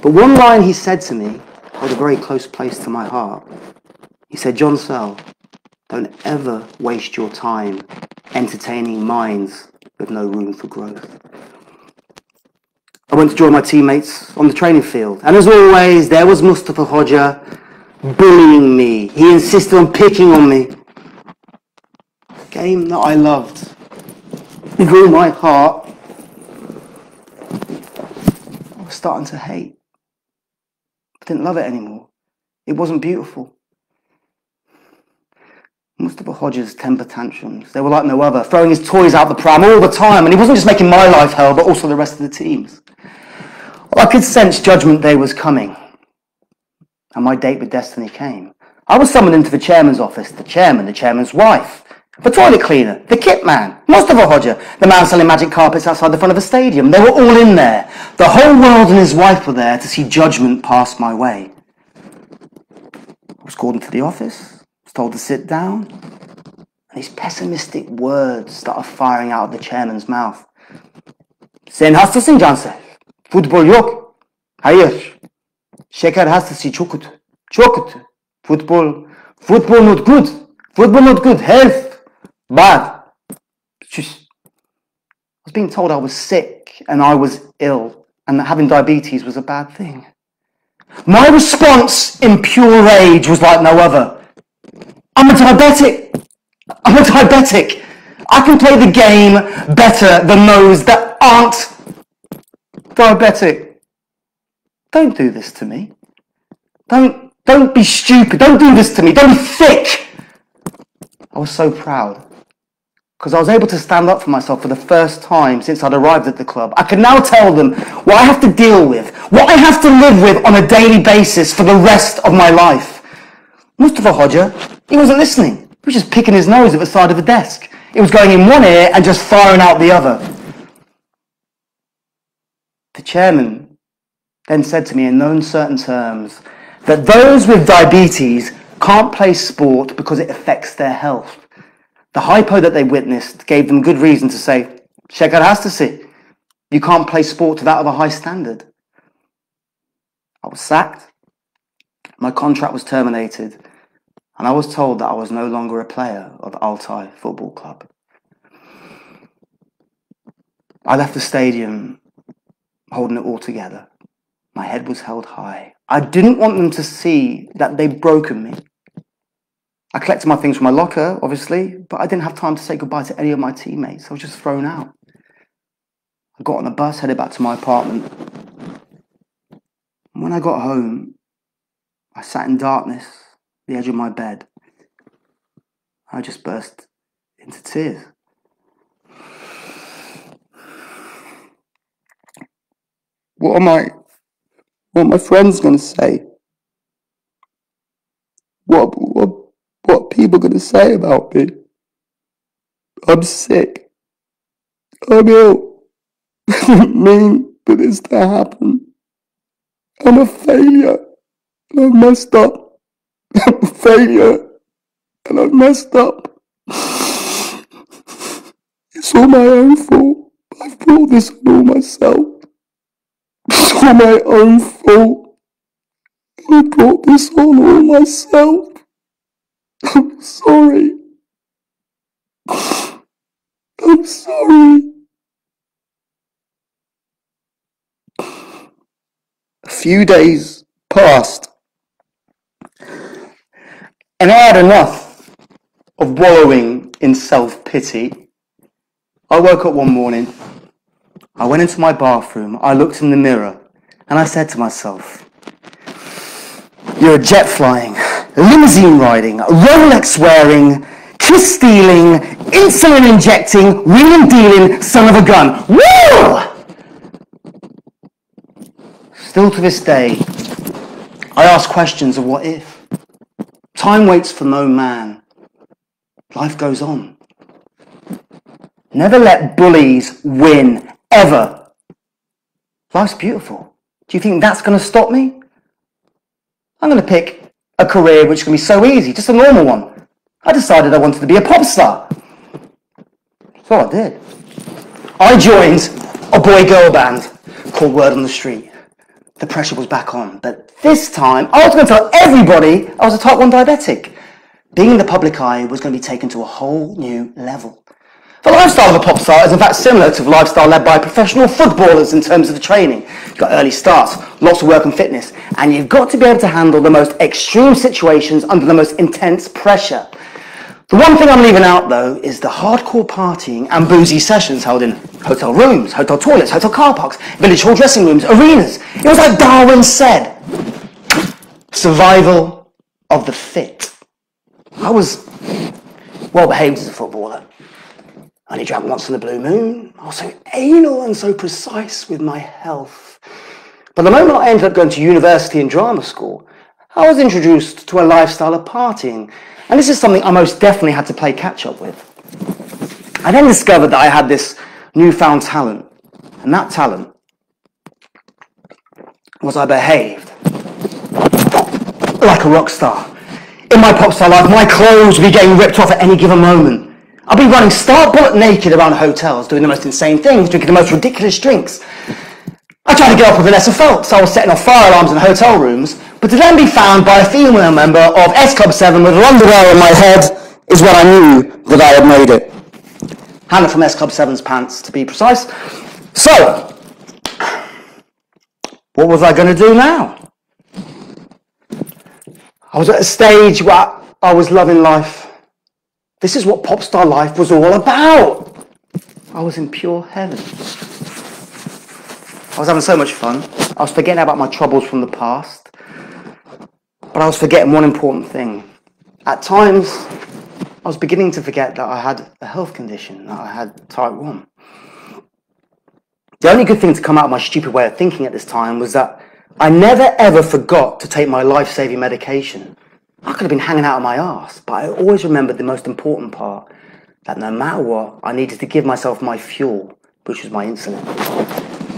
Speaker 1: But one line he said to me held a very close place to my heart. He said, Jon-sel, don't ever waste your time entertaining minds with no room for growth. I went to join my teammates on the training field. And as always, there was Mustafa Hoca bullying me. He insisted on picking on me. The game that I loved, with all my heart, I was starting to hate. I didn't love it anymore. It wasn't beautiful. Mustafa Hoca's temper tantrums, they were like no other, throwing his toys out the pram all the time, and he wasn't just making my life hell, but also the rest of the team's. Well, I could sense Judgment Day was coming, and my date with destiny came. I was summoned into the chairman's office, the chairman's wife, the toilet cleaner, the kit man, Mustafa Hoca, the man selling magic carpets outside the front of a stadium. They were all in there. The whole world and his wife were there to see judgment pass my way. I was called into the office. was told to sit down. And these pessimistic words started firing out of the chairman's mouth. Sen hastasın Jon-sel. Futbol yok. Hayır. Şeker hastası çok kötü. Çok kötü. Football not good. Football not good. Health bad. Just, I was being told I was sick and I was ill and that having diabetes was a bad thing. My response in pure rage was like no other. I'm a diabetic. I can play the game better than those that aren't diabetic. Don't do this to me. Don't be stupid. Don't do this to me. Don't be thick. I was so proud because I was able to stand up for myself for the first time since I'd arrived at the club. I could now tell them what I have to deal with, what I have to live with on a daily basis for the rest of my life. Mustafa Hoxha, he wasn't listening. He was just picking his nose at the side of the desk. It was going in one ear and just firing out the other. The chairman then said to me in no uncertain terms that those with diabetes can't play sport because it affects their health. The hypo that they witnessed gave them good reason to say, Şeker hastası. You can't play sport to that of a high standard. I was sacked. My contract was terminated. And I was told that I was no longer a player of Altay Football Club. I left the stadium holding it all together. My head was held high. I didn't want them to see that they'd broken me. I collected my things from my locker, obviously, but I didn't have time to say goodbye to any of my teammates. I was just thrown out. I got on a bus, headed back to my apartment. And when I got home, I sat in darkness, the edge of my bed. I just burst into tears. What are my friends going to say? What are people going to say about me? I'm sick. I'm ill. I didn't mean for this to happen. I'm a failure. And I've messed up. I'm a failure. And I've messed up. It's all my own fault. I've brought this on all myself. It's all my own fault. I brought this on all myself. I'm sorry. I'm sorry. A few days passed, and I had enough of wallowing in self-pity. I woke up one morning, I went into my bathroom, I looked in the mirror, and I said to myself, you're a jet flying, limousine riding, Rolex wearing, kiss stealing, insulin injecting, wheeling dealing son of a gun. Woo! Still to this day, I ask questions of what if. Time waits for no man. Life goes on. Never let bullies win, ever. Life's beautiful. Do you think that's going to stop me? I'm going to pick a career which is going to be so easy, just a normal one. I decided I wanted to be a pop star. So I did. I joined a boy-girl band called Word on the Street. The pressure was back on, but this time I was going to tell everybody I was a type 1 diabetic. Being in the public eye was going to be taken to a whole new level. The lifestyle of a pop star is in fact similar to the lifestyle led by professional footballers in terms of the training. You've got early starts, lots of work and fitness, and you've got to be able to handle the most extreme situations under the most intense pressure. The one thing I'm leaving out though is the hardcore partying and boozy sessions held in hotel rooms, hotel toilets, hotel car parks, village hall dressing rooms, arenas. It was like Darwin said, survival of the fit. I was well behaved as a footballer. I only drank once in a blue moon. I was so anal and so precise with my health. But the moment I ended up going to university and drama school, I was introduced to a lifestyle of partying. And this is something I most definitely had to play catch up with. I then discovered that I had this newfound talent. And that talent was I behaved like a rock star. In my pop star life, my clothes would be getting ripped off at any given moment. I'd be running stark bullet naked around hotels, doing the most insane things, drinking the most ridiculous drinks. I tried to get up with Vanessa Phelps. I was setting off fire alarms in hotel rooms, but to then be found by a female member of S Club 7 with her underwear on my head is when I knew that I had made it. Hannah from S Club 7's pants, to be precise. So, what was I going to do now? I was at a stage where I was loving life. This is what pop star life was all about. I was in pure heaven. I was having so much fun. I was forgetting about my troubles from the past. But I was forgetting one important thing. At times, I was beginning to forget that I had a health condition, that I had type 1. The only good thing to come out of my stupid way of thinking at this time was that I never ever forgot to take my life-saving medication. I could have been hanging out of my arse, but I always remembered the most important part, that no matter what, I needed to give myself my fuel, which was my insulin.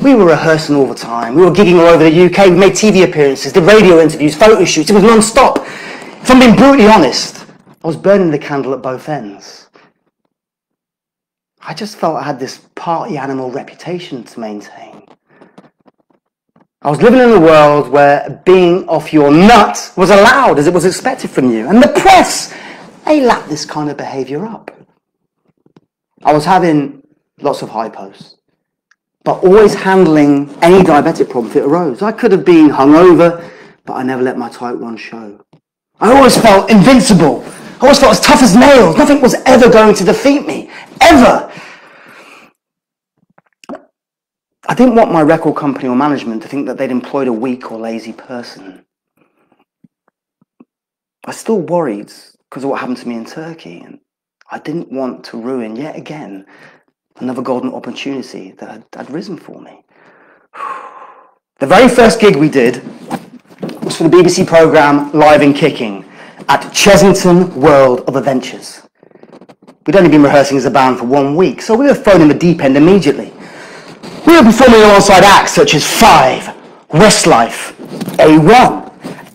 Speaker 1: We were rehearsing all the time. We were gigging all over the UK. We made TV appearances, did radio interviews, photo shoots. It was non-stop. If I'm being brutally honest, I was burning the candle at both ends. I just felt I had this party animal reputation to maintain. I was living in a world where being off your nut was allowed as it was expected from you. And the press, they lapped this kind of behaviour up. I was having lots of hypos, but always handling any diabetic problem if it arose. I could have been hungover, but I never let my type 1 show. I always felt invincible. I always felt as tough as nails. Nothing was ever going to defeat me. Ever. I didn't want my record company or management to think that they'd employed a weak or lazy person. I still worried because of what happened to me in Turkey, and I didn't want to ruin, yet again, another golden opportunity that had risen for me. The very first gig we did was for the BBC programme Live and Kicking at Chesington World of Adventures. We'd only been rehearsing as a band for 1 week, so we were thrown in the deep end immediately. We were performing alongside acts such as Five, Westlife, A1,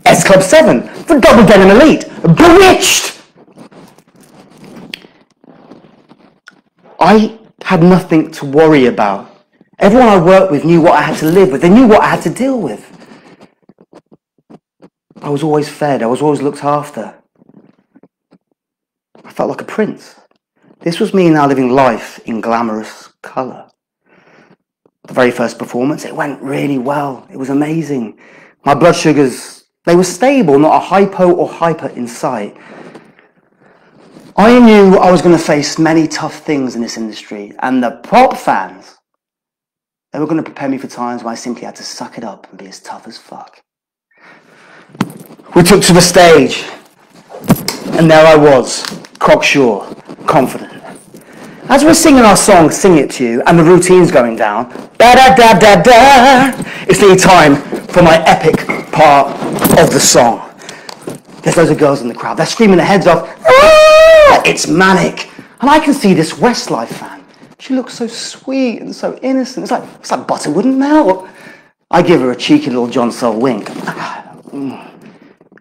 Speaker 1: S Club 7, The Double Denim Elite, Bewitched. I had nothing to worry about. Everyone I worked with knew what I had to live with. They knew what I had to deal with. I was always fed. I was always looked after. I felt like a prince. This was me now living life in glamorous colour. The very first performance, it went really well. It was amazing. My blood sugars, they were stable, not a hypo or hyper in sight. I knew I was going to face many tough things in this industry, and the pop fans, they were going to prepare me for times when I simply had to suck it up and be as tough as fuck. We took to the stage, and there I was, cocksure, confident. As we're singing our song, Sing It To You, and the routine's going down, da-da-da-da-da, it's nearly time for my epic part of the song. There's loads of girls in the crowd. They're screaming their heads off. Ah! It's manic. And I can see this Westlife fan. She looks so sweet and so innocent. It's like butter wouldn't melt. I give her a cheeky little Jon-sel wink.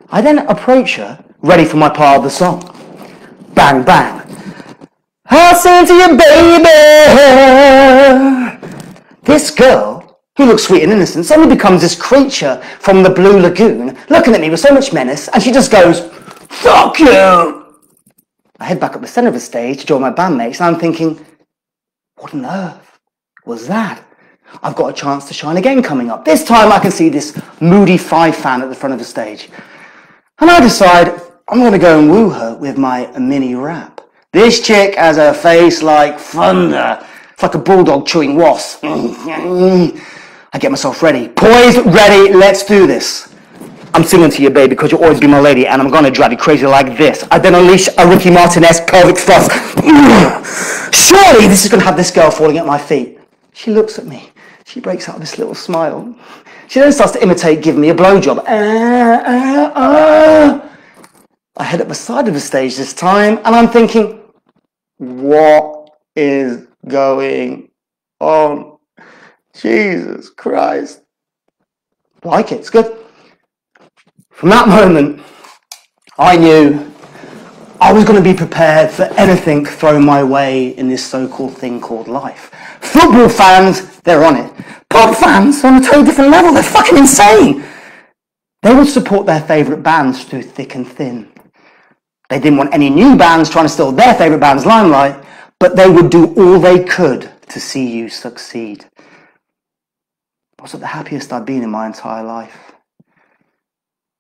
Speaker 1: I then approach her, ready for my part of the song. Bang, bang. I'll sing to you, baby. This girl, who looks sweet and innocent, suddenly becomes this creature from the Blue Lagoon, looking at me with so much menace, and she just goes, "Fuck you!" I head back up the centre of the stage to join my bandmates, and I'm thinking, what on earth was that? I've got a chance to shine again coming up. This time I can see this moody Five fan at the front of the stage. And I decide I'm going to go and woo her with my mini rap. This chick has a face like thunder. It's like a bulldog chewing wasp. I get myself ready. Poised, ready, let's do this. I'm singing to you, baby, because you'll always be my lady, and I'm going to drive you crazy like this. I then unleash a Ricky Martin-esque pelvic thrust. Surely this is going to have this girl falling at my feet. She looks at me. She breaks out this little smile. She then starts to imitate giving me a blowjob. I head up the side of the stage this time, and I'm thinking, what is going on? Jesus Christ. Like it, it's good. From that moment, I knew I was going to be prepared for anything thrown my way in this so-called thing called life. Football fans, they're on it. Pop fans are on a totally different level. They're fucking insane. They would support their favourite bands through thick and thin. They didn't want any new bands trying to steal their favourite band's limelight, but they would do all they could to see you succeed. I was at the happiest I'd been in my entire life.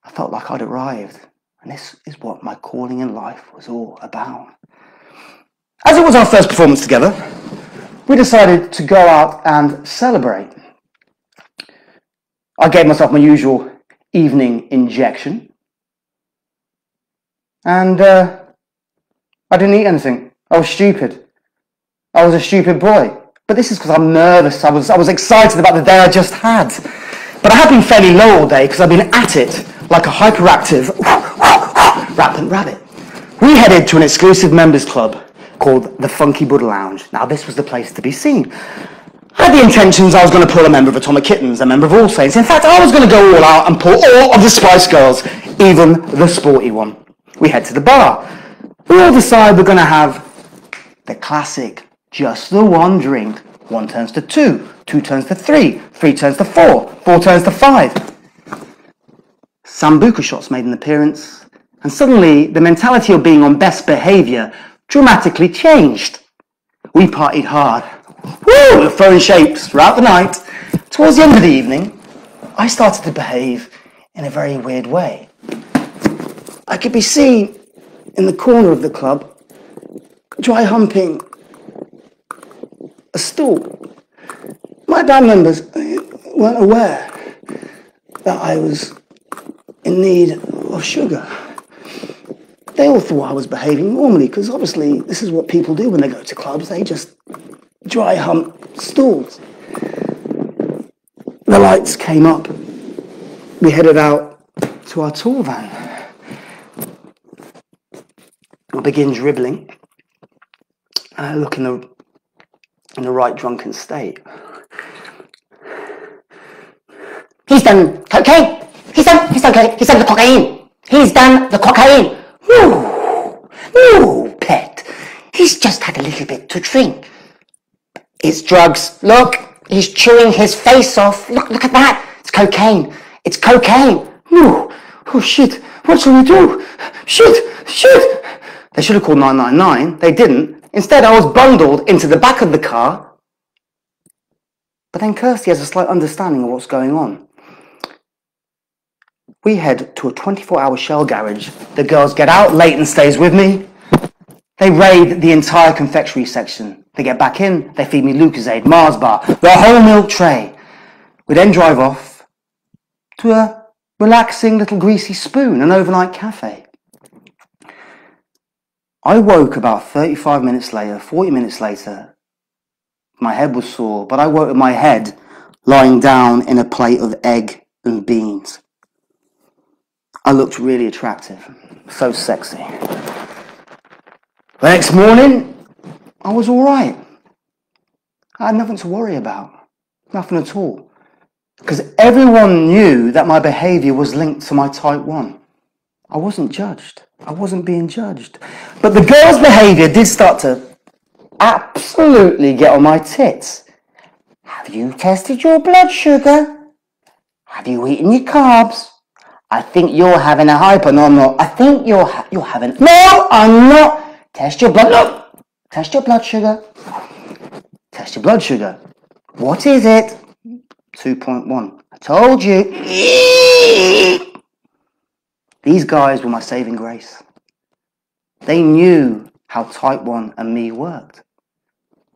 Speaker 1: I felt like I'd arrived, and this is what my calling in life was all about. As it was our first performance together, we decided to go out and celebrate. I gave myself my usual evening injection, and I didn't eat anything. I was stupid. I was a stupid boy. But this is because I'm nervous. I was excited about the day I just had. But I have been fairly low all day because I've been at it like a hyperactive rampant rabbit. We headed to an exclusive members club called the Funky Buddha Lounge. Now this was the place to be seen. I had the intentions I was going to pull a member of Atomic Kittens, a member of All Saints. In fact, I was going to go all out and pull all of the Spice Girls, even the sporty one. We head to the bar. We all decide we're going to have the classic, just the one drink. 1 turns to 2, 2 turns to 3, 3 turns to 4, 4 turns to 5. Sambuca shots made an appearance, and suddenly the mentality of being on best behaviour dramatically changed. We partied hard. Woo! We were throwing shapes throughout the night. Towards the end of the evening, I started to behave in a very weird way. I could be seen in the corner of the club, dry humping a stool. My band members weren't aware that I was in need of sugar. They all thought I was behaving normally, because obviously this is what people do when they go to clubs. They just dry hump stools. The lights came up. We headed out to our tour van. I begin dribbling. And I look in the right drunken state.
Speaker 2: He's done cocaine. He's done the cocaine. He's done the cocaine. No, pet. He's just had a little bit to drink. It's drugs. Look, he's chewing his face off. Look at that. It's cocaine. It's cocaine.
Speaker 1: No. Oh, shit. What shall we do? Shit. They should have called 999. They didn't. Instead, I was bundled into the back of the car. But then Kirsty has a slight understanding of what's going on. We head to a 24-hour Shell garage. The girls get out, Leighton stays with me. They raid the entire confectionery section. They get back in, they feed me Lucozade, Mars bar, the whole milk tray. We then drive off to a relaxing little greasy spoon, an overnight cafe. I woke about 35 minutes later, 40 minutes later. My head was sore, but I woke with my head lying down in a plate of egg and beans. I looked really attractive, so sexy. The next morning, I was all right. I had nothing to worry about, nothing at all. Because everyone knew that my behaviour was linked to my type 1. I wasn't judged. I wasn't being judged. But the girls' behaviour did start to absolutely get on my tits.
Speaker 2: Have you tested your blood sugar? Have you eaten your carbs? I think you're having a hyper. No, I'm not. I think you're having... No, I'm not. Test your blood... Look. Test your blood sugar.
Speaker 1: Test your blood sugar.
Speaker 2: What is it?
Speaker 1: 2.1.
Speaker 2: I told you.
Speaker 1: These guys were my saving grace. They knew how type 1 and me worked.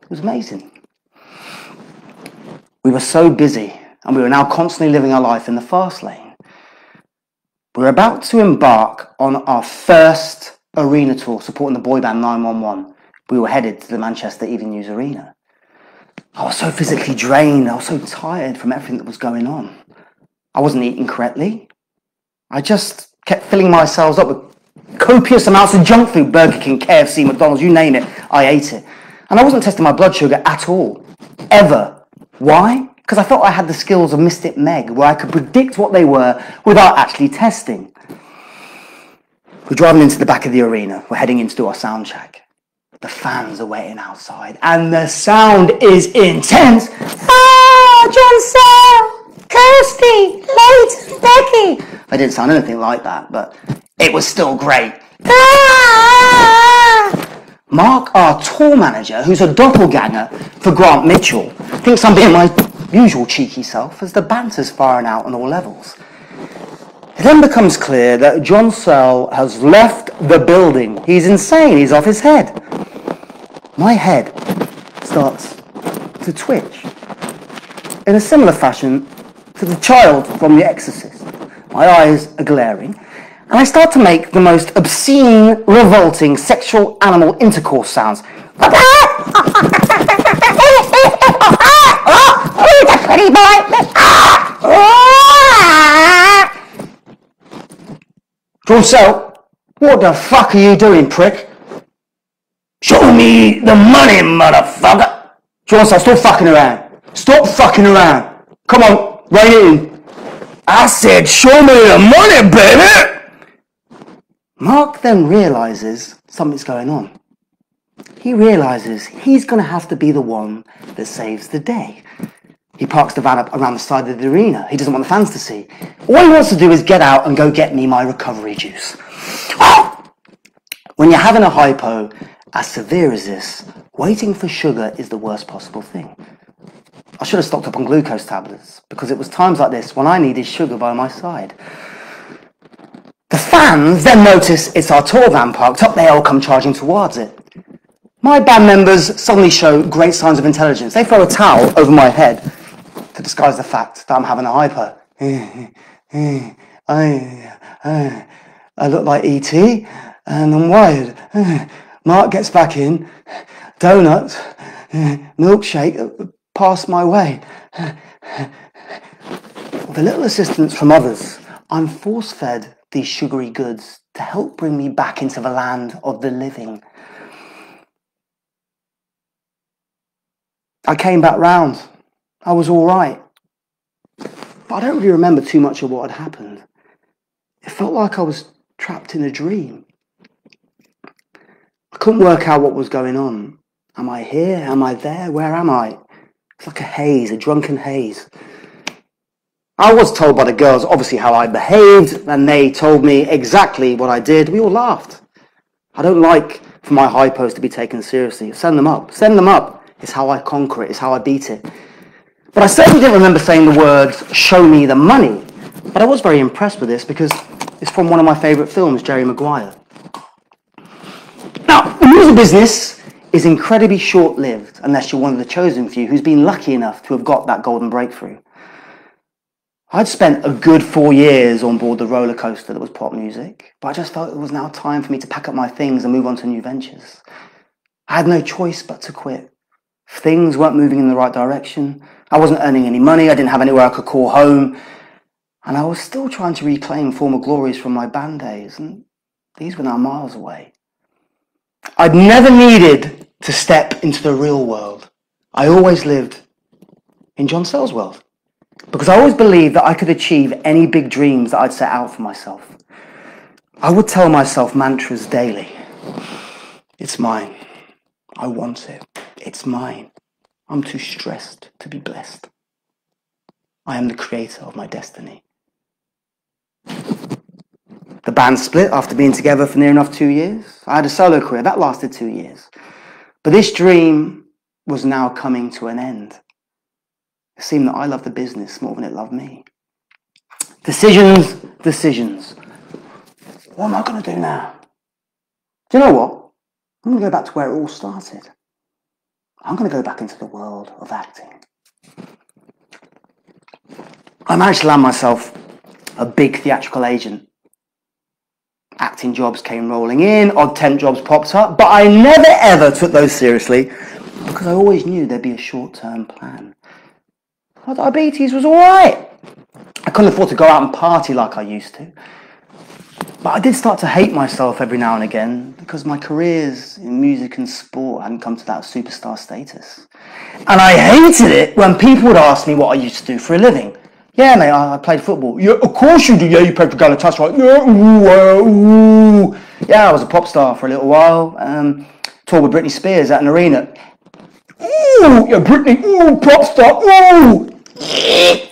Speaker 1: It was amazing. We were so busy, and we were now constantly living our life in the fast lane. We were about to embark on our first arena tour supporting the boy band 911. We were headed to the Manchester Evening News Arena. I was so physically drained. I was so tired from everything that was going on. I wasn't eating correctly. I just kept filling myself up with copious amounts of junk food, Burger King, KFC, McDonald's, you name it, I ate it. And I wasn't testing my blood sugar at all, ever. Why? Because I felt I had the skills of Mystic Meg, where I could predict what they were without actually testing. We're driving into the back of the arena. We're heading in to do our sound check. The fans are waiting outside, and the sound is intense.
Speaker 2: Ah, Jon-sel, Kirsty, Leighton, Becky.
Speaker 1: I didn't sound anything like that, but it was still great.
Speaker 2: Ah!
Speaker 1: Mark, our tour manager, who's a doppelganger for Grant Mitchell, thinks I'm being my usual cheeky self as the banter's firing out on all levels. It then becomes clear that Jon-sel has left the building. He's insane. He's off his head. My head starts to twitch in a similar fashion to the child from The Exorcist. My eyes are glaring, and I start to make the most obscene, revolting sexual animal intercourse sounds.
Speaker 2: Pretty boy.
Speaker 1: Jon-sel, what the fuck are you doing, prick? Show me the money, motherfucker! Jon-sel, stop fucking around. Stop fucking around. Come on, rein it in. I said, show me the money, baby! Mark then realises something's going on. He realises he's going to have to be the one that saves the day. He parks the van up around the side of the arena. He doesn't want the fans to see. All he wants to do is get out and go get me my recovery juice. When you're having a hypo as severe as this, waiting for sugar is the worst possible thing. I should have stocked up on glucose tablets, because it was times like this when I needed sugar by my side. The fans then notice it's our tour van parked up. They all come charging towards it. My band members suddenly show great signs of intelligence. They throw a towel over my head to disguise the fact that I'm having a hypo. I look like E.T. and I'm wired. Mark gets back in. Donut, milkshake, pass my way. With a little assistance from others, I'm force-fed these sugary goods to help bring me back into the land of the living. I came back round. I was all right. But I don't really remember too much of what had happened. It felt like I was trapped in a dream. I couldn't work out what was going on. Am I here? Am I there? Where am I? It's like a haze, a drunken haze. I was told by the girls, obviously, how I behaved, and they told me exactly what I did. We all laughed. I don't like for my hypos to be taken seriously. Send them up. Send them up. It's how I conquer it. It's how I beat it. But I certainly didn't remember saying the words, show me the money. But I was very impressed with this because it's from one of my favourite films, Jerry Maguire. Now, the music business is incredibly short-lived unless you're one of the chosen few who's been lucky enough to have got that golden breakthrough. I'd spent a good 4 years on board the roller coaster that was pop music, but I just felt it was now time for me to pack up my things and move on to new ventures. I had no choice but to quit. Things weren't moving in the right direction. I wasn't earning any money. I didn't have anywhere I could call home. And I was still trying to reclaim former glories from my band days, and these were now miles away. I'd never needed to step into the real world. I always lived in Jon-sel's world, because I always believed that I could achieve any big dreams that I'd set out for myself. I would tell myself mantras daily. It's mine. I want it. It's mine. I'm too stressed to be blessed. I am the creator of my destiny. The band split after being together for near enough 2 years. I had a solo career. That lasted 2 years. But this dream was now coming to an end. It seemed that I loved the business more than it loved me. Decisions, decisions. What am I going to do now? Do you know what? I'm going to go back to where it all started. I'm going to go back into the world of acting. I managed to land myself a big theatrical agent. Acting jobs came rolling in, odd temp jobs popped up, but I never ever took those seriously because I always knew there'd be a short-term plan. My diabetes was all right. I couldn't afford to go out and party like I used to. But I did start to hate myself every now and again because my careers in music and sport hadn't come to that superstar status. And I hated it when people would ask me what I used to do for a living. Yeah, mate, I played football. Yeah, of course you do. Yeah, you played for Galatasaray. Yeah, ooh. Yeah, I was a pop star for a little while. Toured with Britney Spears at an arena. Ooh, yeah, Britney, ooh, pop star, ooh.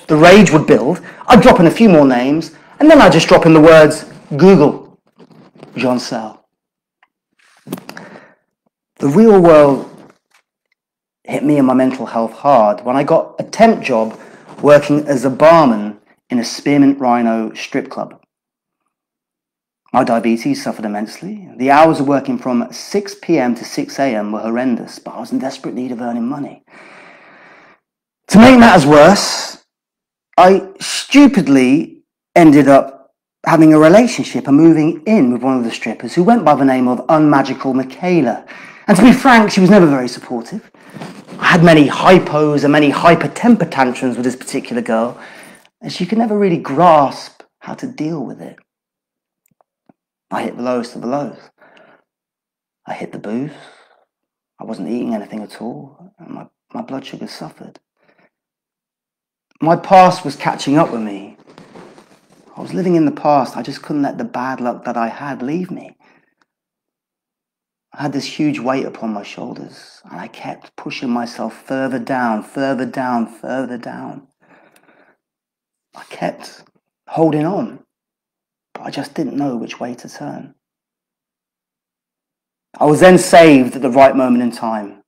Speaker 1: The rage would build. I'd drop in a few more names, and then I'd just drop in the words, Google, Jon-sel. The real world hit me and my mental health hard when I got a temp job working as a barman in a Spearmint Rhino strip club. My diabetes suffered immensely. The hours of working from 6 p.m. to 6 a.m. were horrendous, but I was in desperate need of earning money. To make matters worse, I stupidly ended up having a relationship and moving in with one of the strippers who went by the name of Unmagical Michaela. And to be frank, she was never very supportive. I had many hypos and many hyper-temper tantrums with this particular girl, and she could never really grasp how to deal with it. I hit the lowest of the lows. I hit the booze. I wasn't eating anything at all, and my blood sugar suffered. My past was catching up with me. I was living in the past. I just couldn't let the bad luck that I had leave me. I had this huge weight upon my shoulders, and I kept pushing myself further down, further down, further down. I kept holding on, but I just didn't know which way to turn. I was then saved at the right moment in time.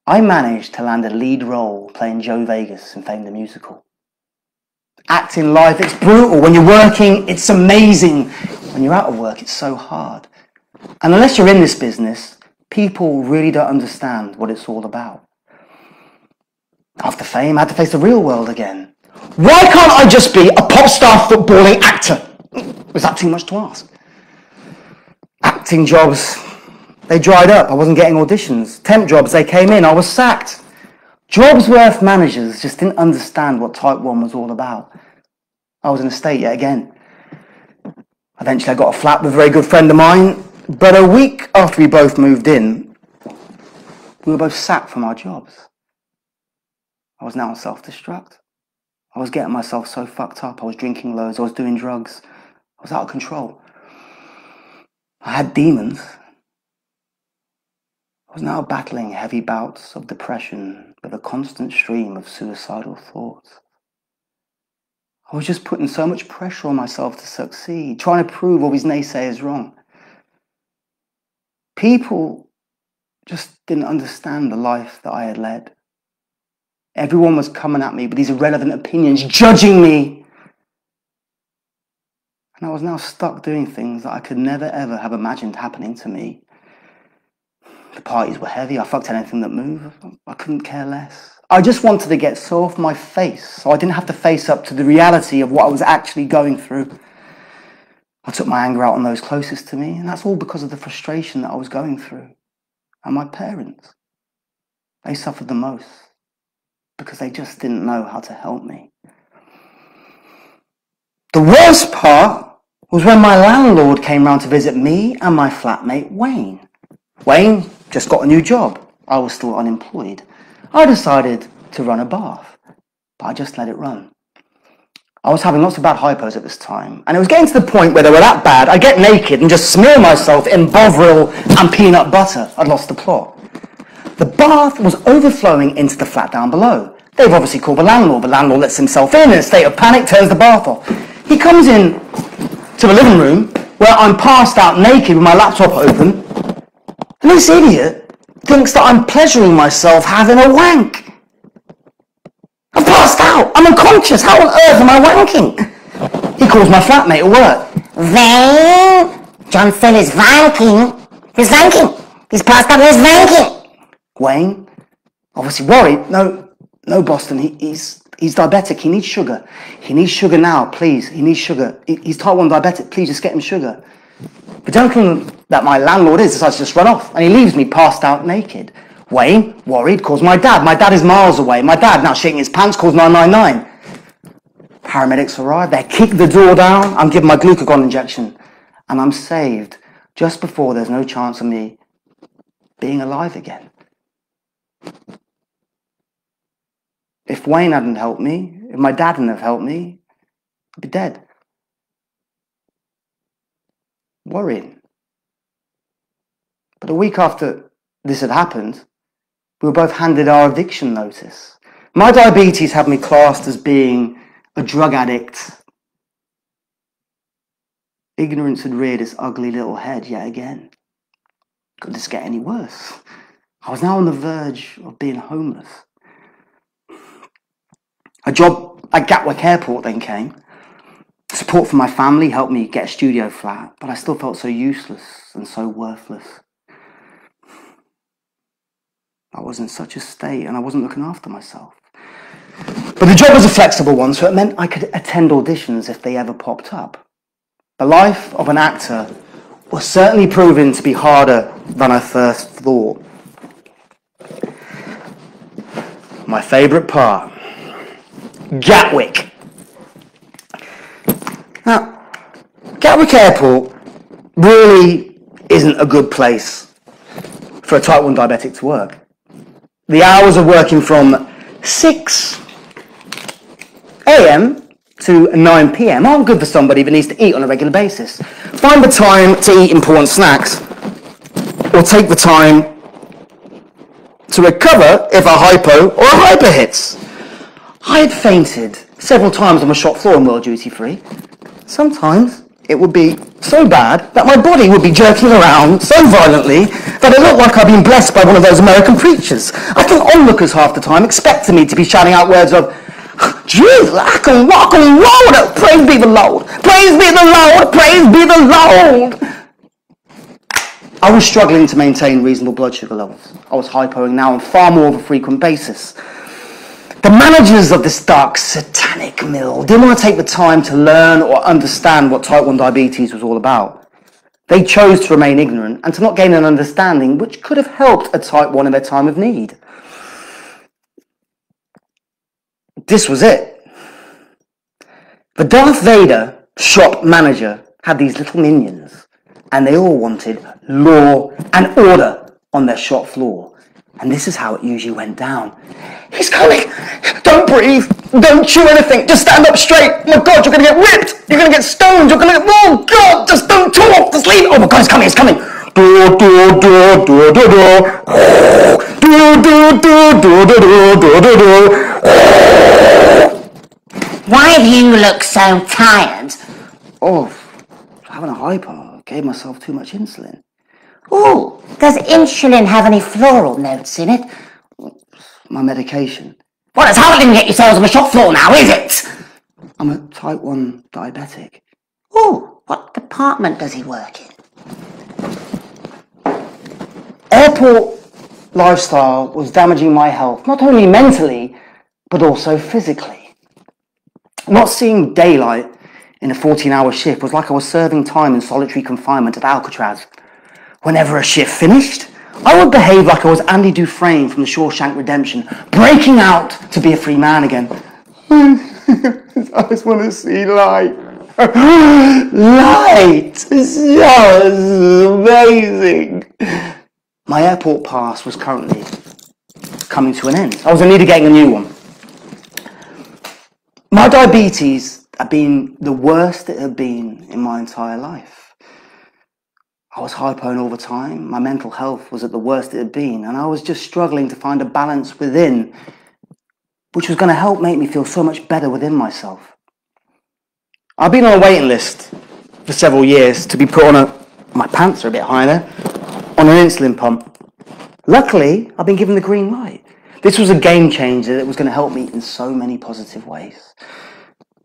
Speaker 1: I managed to land a lead role playing Joe Vegas in Fame the Musical. Acting life, it's brutal. When you're working, it's amazing. When you're out of work, it's so hard. And unless you're in this business, people really don't understand what it's all about. After Fame, I had to face the real world again. Why can't I just be a pop star footballing actor? Was that too much to ask? Acting jobs, they dried up. I wasn't getting auditions. Temp jobs, they came in. I was sacked. Jobsworth managers just didn't understand what Type 1 was all about. I was in a state yet again. Eventually I got a flat with a very good friend of mine, but a week after we both moved in, we were both sacked from our jobs. I was now on self-destruct. I was getting myself so fucked up. I was drinking loads. I was doing drugs. I was out of control. I had demons. I was now battling heavy bouts of depression with a constant stream of suicidal thoughts. I was just putting so much pressure on myself to succeed, trying to prove all these naysayers wrong. People just didn't understand the life that I had led. Everyone was coming at me with these irrelevant opinions, judging me. And I was now stuck doing things that I could never ever have imagined happening to me. The parties were heavy. I fucked anything that moved. I couldn't care less. I just wanted to get so off my face so I didn't have to face up to the reality of what I was actually going through. I took my anger out on those closest to me, and that's all because of the frustration that I was going through. And my parents, they suffered the most because they just didn't know how to help me. The worst part was when my landlord came round to visit me and my flatmate Wayne. Wayne just got a new job. I was still unemployed. I decided to run a bath, but I just let it run. I was having lots of bad hypos at this time, and it was getting to the point where they were that bad, I'd get naked and just smear myself in Bovril and peanut butter. I'd lost the plot. The bath was overflowing into the flat down below. They've obviously called the landlord. The landlord lets himself in a state of panic, turns the bath off. He comes in to the living room where I'm passed out naked with my laptop open, and this idiot thinks that I'm pleasuring myself having a wank. I'm passed out. I'm unconscious. How on earth am I wanking? He calls my flatmate at work.
Speaker 2: Wayne, Jon-sel is wanking. He's wanking. He's passed out and he's wanking.
Speaker 1: Wayne, obviously worried. No, Boston. He's diabetic. He needs sugar. He needs sugar now, please. He needs sugar. He's type 1 diabetic. Please just get him sugar. The gentleman that my landlord is decides to just run off, and he leaves me passed out naked. Wayne, worried, calls my dad. My dad is miles away. My dad, now shaking his pants, calls 999. Paramedics arrive. They kick the door down. I'm given my glucagon injection, and I'm saved just before there's no chance of me being alive again. If Wayne hadn't helped me, If my dad hadn't have helped me, I'd be dead. Worrying. But a week after this had happened, we were both handed our eviction notice. My diabetes had me classed as being a drug addict. Ignorance had reared its ugly little head yet again. Could this get any worse? I was now on the verge of being homeless. A job at Gatwick Airport then came. Support from my family helped me get a studio flat, but I still felt so useless and so worthless. I was in such a state and I wasn't looking after myself. But the job was a flexible one, so it meant I could attend auditions if they ever popped up. The life of an actor was certainly proving to be harder than I first thought. My favourite part, Gatwick. Now, Gatwick Airport really isn't a good place for a type 1 diabetic to work. The hours of working from 6 a.m. to 9 p.m. aren't good for somebody that needs to eat on a regular basis. Find the time to eat important snacks, or take the time to recover if a hypo or a hyper hits. I had fainted several times on the shop floor in World Duty Free. Sometimes it would be so bad that my body would be jerking around so violently that it looked like I'd been blessed by one of those American preachers. I think onlookers half the time expected me to be shouting out words of, Jesus, I can rock and roll, praise be the Lord, praise be the Lord, praise be the Lord. I was struggling to maintain reasonable blood sugar levels. I was hypoing now on far more of a frequent basis. The managers of this dark satanic mill didn't want to take the time to learn or understand what type 1 diabetes was all about. They chose to remain ignorant and to not gain an understanding which could have helped a type 1 in their time of need. This was it. The Darth Vader shop manager had these little minions, and they all wanted law and order on their shop floor. And this is how it usually went down. He's coming! Don't breathe! Don't chew anything! Just stand up straight! Oh my God, you're gonna get ripped! You're gonna get stoned! You're gonna get... Oh God! Just don't talk! Just leave! Oh my God, he's coming! He's coming! Do, do, do, do, do, do. Do, do, do, do, do, do, do, do.
Speaker 2: Why do you look so tired?
Speaker 1: Oh, having a hypo. I gave myself too much insulin.
Speaker 2: Oh, does insulin have any floral notes in it?
Speaker 1: My medication.
Speaker 2: Well, it's hardly going to get yourselves on the shop floor now, is it?
Speaker 1: I'm a type 1 diabetic.
Speaker 2: Oh, what department does he work in?
Speaker 1: Airport lifestyle was damaging my health, not only mentally, but also physically. Not seeing daylight in a 14-hour shift was like I was serving time in solitary confinement at Alcatraz. Whenever a shift finished, I would behave like I was Andy Dufresne from the Shawshank Redemption, breaking out to be a free man again. I just want to see light. Light! It's just amazing. My airport pass was currently coming to an end. I was in need of getting a new one. My diabetes had been the worst it had been in my entire life. I was hypoing all the time. My mental health was at the worst it had been, and I was just struggling to find a balance within, which was going to help make me feel so much better within myself. I've been on a waiting list for several years to be put on my pants are a bit high there, on an insulin pump. Luckily, I've been given the green light. This was a game changer that was going to help me in so many positive ways.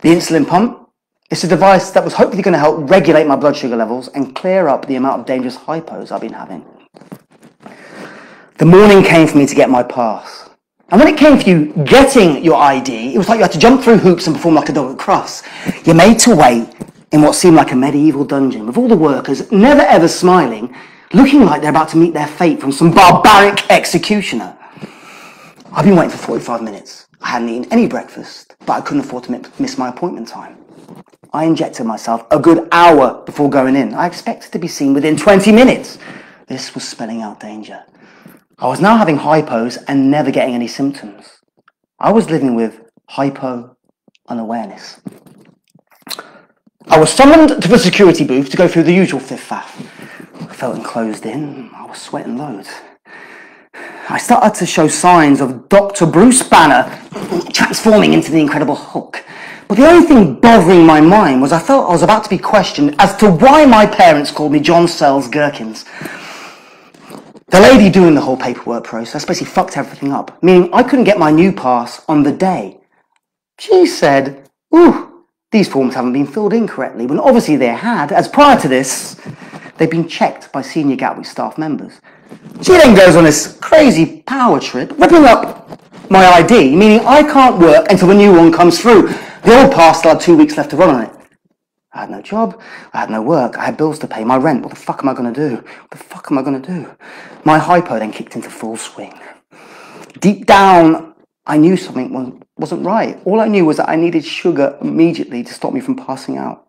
Speaker 1: The insulin pump is a device that was hopefully going to help regulate my blood sugar levels and clear up the amount of dangerous hypos I've been having. The morning came for me to get my pass. And when it came for you getting your ID, it was like you had to jump through hoops and perform like a dog at cross. You're made to wait in what seemed like a medieval dungeon with all the workers never ever smiling, looking like they're about to meet their fate from some barbaric executioner. I've been waiting for 45 minutes. I hadn't eaten any breakfast, but I couldn't afford to miss my appointment time. I injected myself a good hour before going in. I expected to be seen within 20 minutes. This was spelling out danger. I was now having hypos and never getting any symptoms. I was living with hypo unawareness. I was summoned to the security booth to go through the usual fiff-faff. I felt enclosed in. I was sweating loads. I started to show signs of Dr. Bruce Banner transforming into the Incredible Hulk. But the only thing bothering my mind was I felt I was about to be questioned as to why my parents called me Jon-sel's gherkins. The lady doing the whole paperwork process basically fucked everything up, meaning I couldn't get my new pass on the day. She said, "Ooh, these forms haven't been filled in correctly," when obviously they had, as prior to this, they'd been checked by senior Gatwick staff members. She then goes on this crazy power trip, ripping up my ID, meaning I can't work until the new one comes through. The old pass still had 2 weeks left to run on it. I had no job, I had no work, I had bills to pay, my rent. What the fuck am I going to do? What the fuck am I going to do? My hypo then kicked into full swing. Deep down, I knew something wasn't right. All I knew was that I needed sugar immediately to stop me from passing out.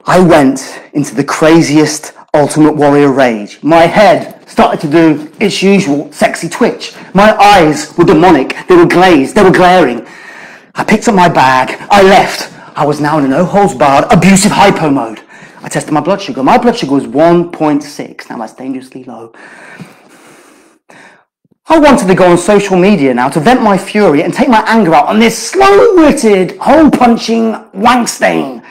Speaker 1: I went into the craziest Ultimate Warrior rage. My head started to do its usual sexy twitch. My eyes were demonic. They were glazed. They were glaring. I picked up my bag. I left. I was now in a no-holds-barred, abusive hypo mode. I tested my blood sugar. My blood sugar was 1.6. Now that's dangerously low. I wanted to go on social media now to vent my fury and take my anger out on this slow-witted, hole-punching wankstain.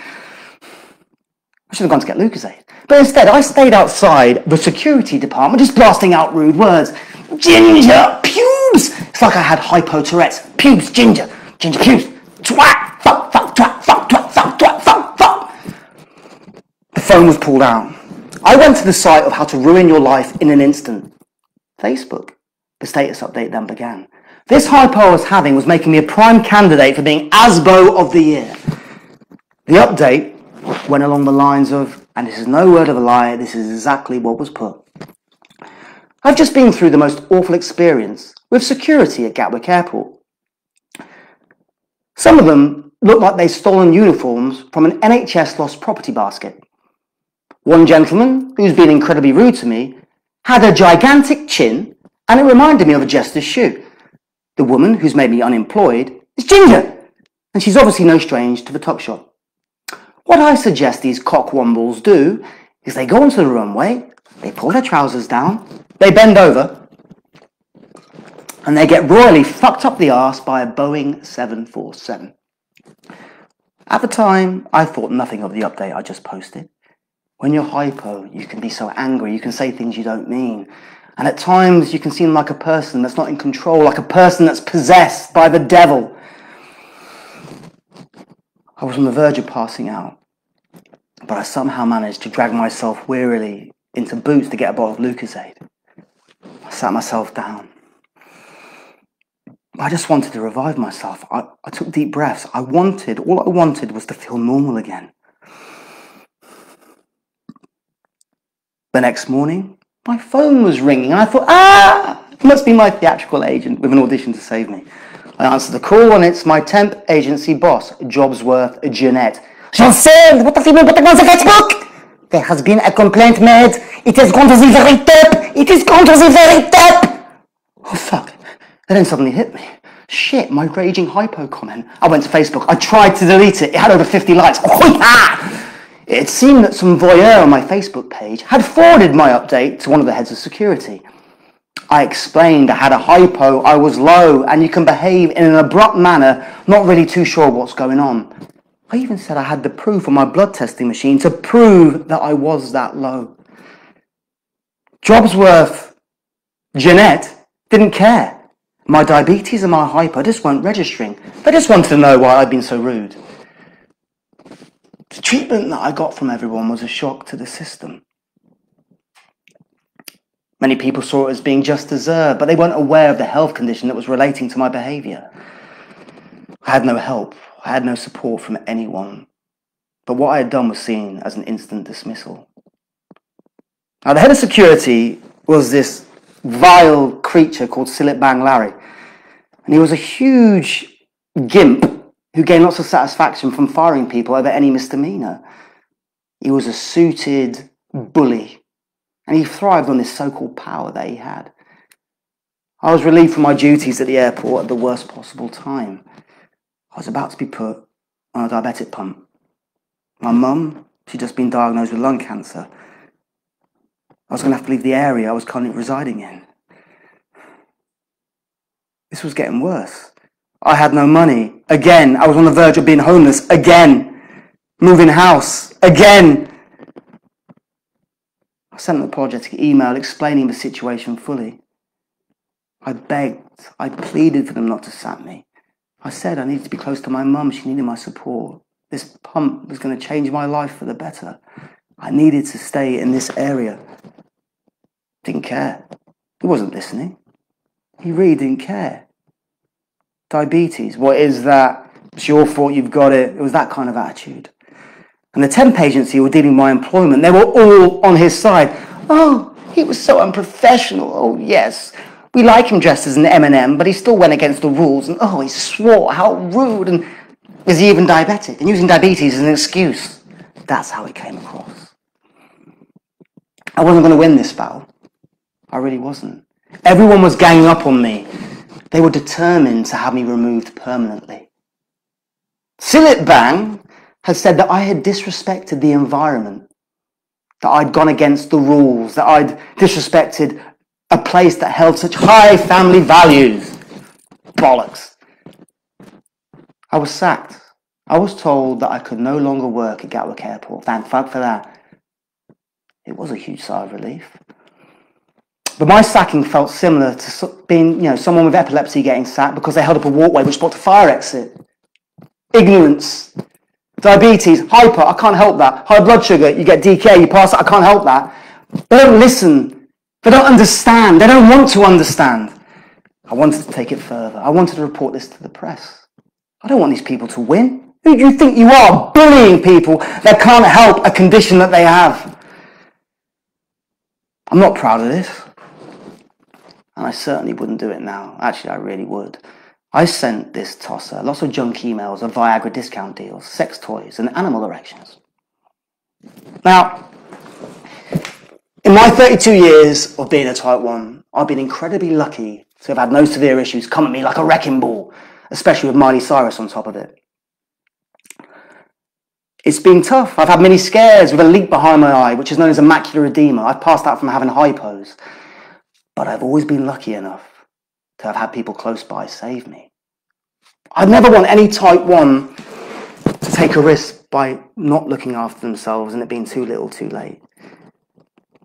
Speaker 1: I should have gone to get Lucozade. But instead, I stayed outside the security department just blasting out rude words. Ginger, pubes! It's like I had hypo-Tourette's. Pubes, ginger, pubes. Twat, fuck, twat, fuck, twat, fuck, twat, fuck, fuck. The phone was pulled out. I went to the site of how to ruin your life in an instant. Facebook. The status update then began. This hypo I was having was making me a prime candidate for being ASBO of the year. The update went along the lines of, and this is no word of a lie, this is exactly what was put. I've just been through the most awful experience with security at Gatwick Airport. Some of them looked like they'd stolen uniforms from an NHS lost property basket. One gentleman, who's been incredibly rude to me, had a gigantic chin, and it reminded me of a jester's shoe. The woman, who's made me unemployed, is Ginger, and she's obviously no strange to the tuck shop. What I suggest these cockwombles do is they go onto the runway, they pull their trousers down, they bend over, and they get royally fucked up the arse by a Boeing 747. At the time, I thought nothing of the update I just posted. When you're hypo, you can be so angry, you can say things you don't mean. And at times, you can seem like a person that's not in control, like a person that's possessed by the devil. I was on the verge of passing out, but I somehow managed to drag myself wearily into Boots to get a bottle of Lucozade. I sat myself down. I just wanted to revive myself. I took deep breaths. All I wanted was to feel normal again. The next morning, my phone was ringing, and I thought, it must be my theatrical agent with an audition to save me. I answered the call, and it's my temp agency boss, Jobsworth Jeanette. Jon-sel, what have you been putting on the Facebook? There has been a complaint made. It has gone to the very top. It has gone to the very top. Oh, fuck. And then suddenly hit me. Shit, my raging hypo comment. I went to Facebook. I tried to delete it. It had over 50 likes. It seemed that some voyeur on my Facebook page had forwarded my update to one of the heads of security. I explained I had a hypo, I was low, and you can behave in an abrupt manner, not really too sure what's going on. I even said I had the proof on my blood testing machine to prove that I was that low. Jobsworth Jeanette didn't care. My diabetes and my hypo just weren't registering. They just wanted to know why I'd been so rude. The treatment that I got from everyone was a shock to the system. Many people saw it as being just deserved, but they weren't aware of the health condition that was relating to my behaviour. I had no help. I had no support from anyone. But what I had done was seen as an instant dismissal. Now, the head of security was this vile creature called Silip Bang Larry. And he was a huge gimp who gained lots of satisfaction from firing people over any misdemeanor. He was a suited bully, and he thrived on this so-called power that he had. I was relieved from my duties at the airport at the worst possible time. I was about to be put on a diabetic pump. My mum, she'd just been diagnosed with lung cancer. I was going to have to leave the area I was currently residing in. This was getting worse. I had no money. Again, I was on the verge of being homeless. Again, moving house. Again. I sent an apologetic email explaining the situation fully. I begged, I pleaded for them not to sack me. I said I needed to be close to my mum. She needed my support. This pump was going to change my life for the better. I needed to stay in this area. Didn't care. He wasn't listening. He really didn't care. Diabetes, what is that? It's your fault, you've got it. It was that kind of attitude. And the temp agency were dealing with my employment. They were all on his side. Oh, he was so unprofessional. Oh, yes. We like him dressed as an M&M, but he still went against the rules. And oh, he swore. How rude. And is he even diabetic? And using diabetes as an excuse. That's how it came across. I wasn't going to win this battle. I really wasn't. Everyone was ganging up on me. They were determined to have me removed permanently. Silit Bang had said that I had disrespected the environment, that I'd gone against the rules, that I'd disrespected a place that held such high family values. Bollocks. I was sacked. I was told that I could no longer work at Gatwick Airport. Thank fuck for that. It was a huge sigh of relief. But my sacking felt similar to being, someone with epilepsy getting sacked because they held up a walkway which blocked a fire exit. Ignorance. Diabetes, hyper, I can't help that. High blood sugar, you get DK, you pass it, I can't help that. They don't listen. They don't understand. They don't want to understand. I wanted to take it further. I wanted to report this to the press. I don't want these people to win. Who do you think you are, bullying people that can't help a condition that they have? I'm not proud of this. And I certainly wouldn't do it now. Actually, I really would. I sent this tosser lots of junk emails of Viagra discount deals, sex toys, and animal erections. Now, in my 32 years of being a type 1, I've been incredibly lucky to have had no severe issues come at me like a wrecking ball, especially with Miley Cyrus on top of it. It's been tough. I've had many scares with a leak behind my eye, which is known as a macular edema. I've passed out from having hypos. But I've always been lucky enough to have had people close by save me. I'd never want any type 1 to take a risk by not looking after themselves and it being too little too late.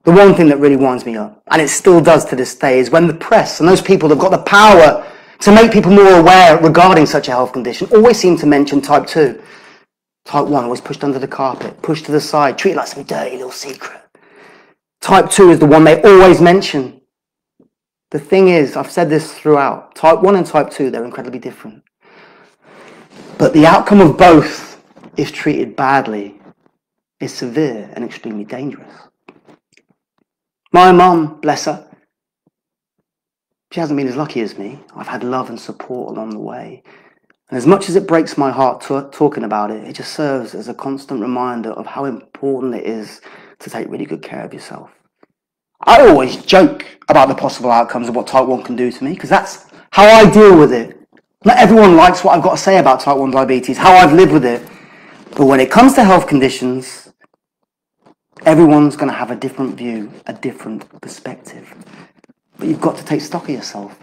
Speaker 1: The one thing that really winds me up, and it still does to this day, is when the press and those people that have got the power to make people more aware regarding such a health condition always seem to mention type 2. Type 1 always pushed under the carpet, pushed to the side, treated like some dirty little secret. Type 2 is the one they always mention. The thing is, I've said this throughout, type 1 and type 2, they're incredibly different. But the outcome of both, if treated badly, is severe and extremely dangerous. My mum, bless her, she hasn't been as lucky as me. I've had love and support along the way. And as much as it breaks my heart talking about it, it just serves as a constant reminder of how important it is to take really good care of yourself. I always joke about the possible outcomes of what type 1 can do to me, because that's how I deal with it. Not everyone likes what I've got to say about type 1 diabetes, how I've lived with it. But when it comes to health conditions, everyone's going to have a different view, a different perspective. But you've got to take stock of yourself,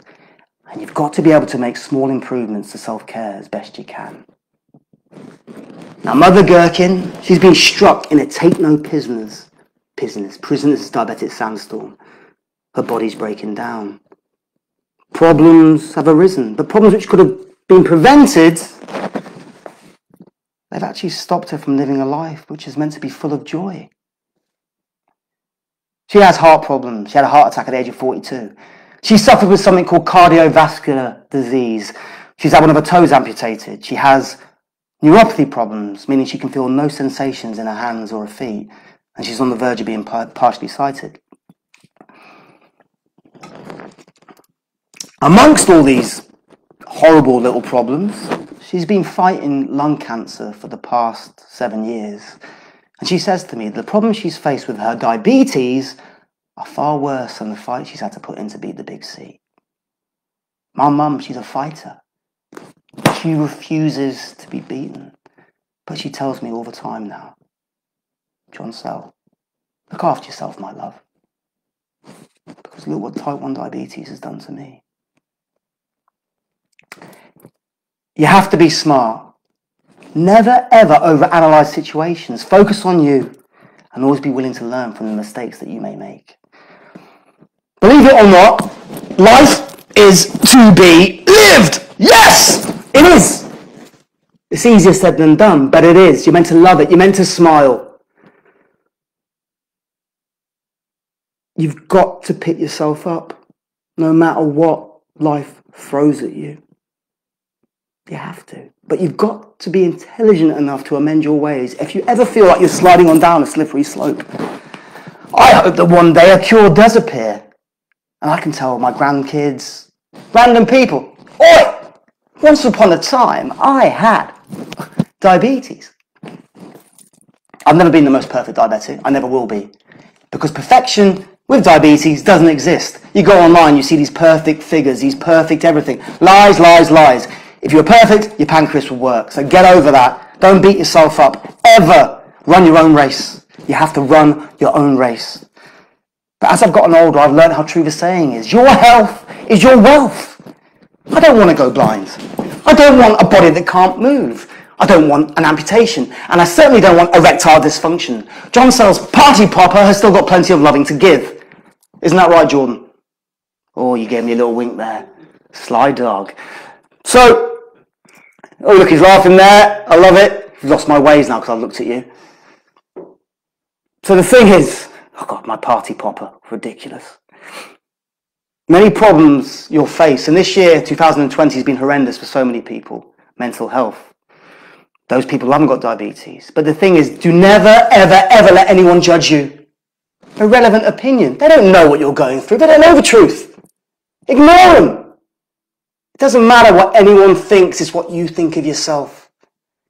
Speaker 1: and you've got to be able to make small improvements to self-care as best you can. Now, Mother Gherkin, she's been struck in a take-no-prisoners diabetic sandstorm. Her body's breaking down. Problems have arisen, but problems which could have been prevented, they've actually stopped her from living a life which is meant to be full of joy. She has heart problems. She had a heart attack at the age of 42. She suffered with something called cardiovascular disease. She's had one of her toes amputated. She has neuropathy problems, meaning she can feel no sensations in her hands or her feet. And she's on the verge of being partially sighted. Amongst all these horrible little problems, she's been fighting lung cancer for the past 7 years. And she says to me, the problems she's faced with her diabetes are far worse than the fight she's had to put in to beat the big C. My mum, she's a fighter. She refuses to be beaten. But she tells me all the time now, Jon-sel, look after yourself, my love. Because look what type 1 diabetes has done to me. You have to be smart. Never ever overanalyze situations. Focus on you and always be willing to learn from the mistakes that you may make. Believe it or not, life is to be lived. Yes, it is. It's easier said than done, but it is. You're meant to love it. You're meant to smile. You've got to pick yourself up no matter what life throws at you. You have to. But you've got to be intelligent enough to amend your ways. If you ever feel like you're sliding on down a slippery slope, I hope that one day a cure does appear. And I can tell my grandkids, random people, oi! Once upon a time, I had diabetes. I've never been the most perfect diabetic. I never will be. Because perfection with diabetes doesn't exist. You go online, you see these perfect figures, these perfect everything. Lies, lies, lies. If you're perfect, your pancreas will work. So get over that. Don't beat yourself up. Ever. Run your own race. You have to run your own race. But as I've gotten older, I've learned how true the saying is. Your health is your wealth. I don't want to go blind. I don't want a body that can't move. I don't want an amputation. And I certainly don't want erectile dysfunction. Jon-sel's party popper has still got plenty of loving to give. Isn't that right, Jordan? Oh, you gave me a little wink there. Sly dog. So, oh look, he's laughing there. I love it. I've lost my ways now because I've looked at you. So the thing is, oh God, my party popper, ridiculous. Many problems you'll face, and this year, 2020, has been horrendous for so many people. Mental health. Those people who haven't got diabetes. But the thing is, do never, ever, ever let anyone judge you. Irrelevant opinion. They don't know what you're going through. They don't know the truth. Ignore them. It doesn't matter what anyone thinks, it's what you think of yourself.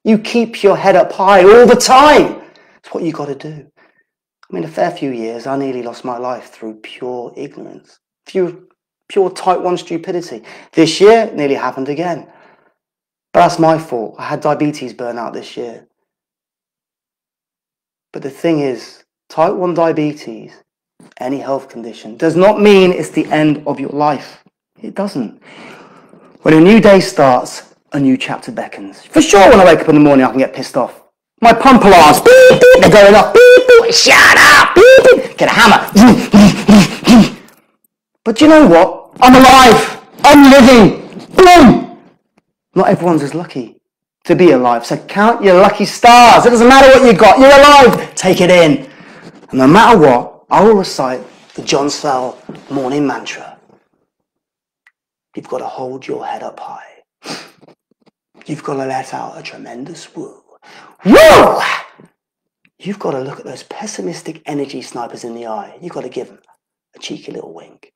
Speaker 1: You keep your head up high all the time. It's what you got to do. I mean, a fair few years, I nearly lost my life through pure ignorance. Pure type 1 stupidity. This year, it nearly happened again. But that's my fault. I had diabetes burnout this year. But the thing is, type 1 diabetes, any health condition, does not mean it's the end of your life. It doesn't. When a new day starts, a new chapter beckons. For sure, when I wake up in the morning, I can get pissed off. My pump alarms, beep, beep, they're going off, beep, beep, shut up, beep, beep, get a hammer. But you know what? I'm alive. I'm living. Boom. Not everyone's as lucky to be alive. So count your lucky stars. It doesn't matter what you got. You're alive. Take it in. And no matter what, I will recite the Jon-sel morning mantra. You've got to hold your head up high. You've got to let out a tremendous woo. Woo! You've got to look at those pessimistic energy snipers in the eye. You've got to give them a cheeky little wink.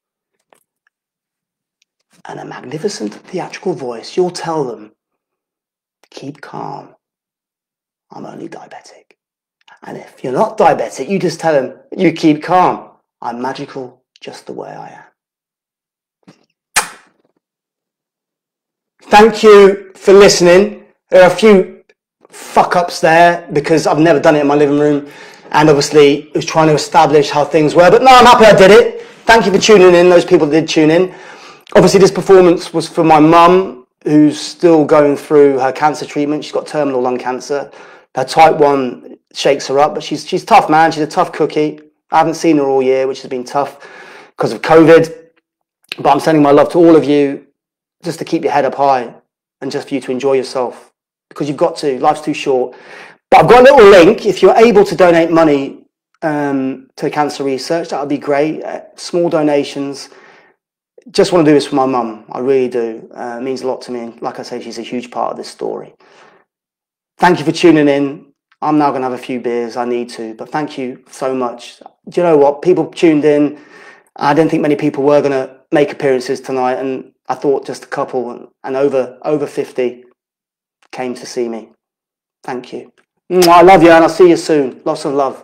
Speaker 1: And a magnificent theatrical voice, you'll tell them, keep calm. I'm only diabetic. And if you're not diabetic, you just tell them, you keep calm. I'm magical just the way I am. Thank you for listening. There are a few fuck-ups there because I've never done it in my living room. And obviously, it was trying to establish how things were. But no, I'm happy I did it. Thank you for tuning in, those people that did tune in. Obviously, this performance was for my mum, who's still going through her cancer treatment. She's got terminal lung cancer. Her type 1 shakes her up, but she's tough, man. She's a tough cookie. I haven't seen her all year, which has been tough because of COVID. But I'm sending my love to all of you just to keep your head up high and just for you to enjoy yourself because you've got to. Life's too short. But I've got a little link. If you're able to donate money to cancer research, that would be great. Small donations. Just want to do this for my mum. I really do. It means a lot to me. And like I say, she's a huge part of this story. Thank you for tuning in. I'm now going to have a few beers. I need to. But thank you so much. Do you know what? People tuned in. I didn't think many people were going to make appearances tonight. And I thought just a couple. And over 50 came to see me. Thank you. I love you and I'll see you soon. Lots of love.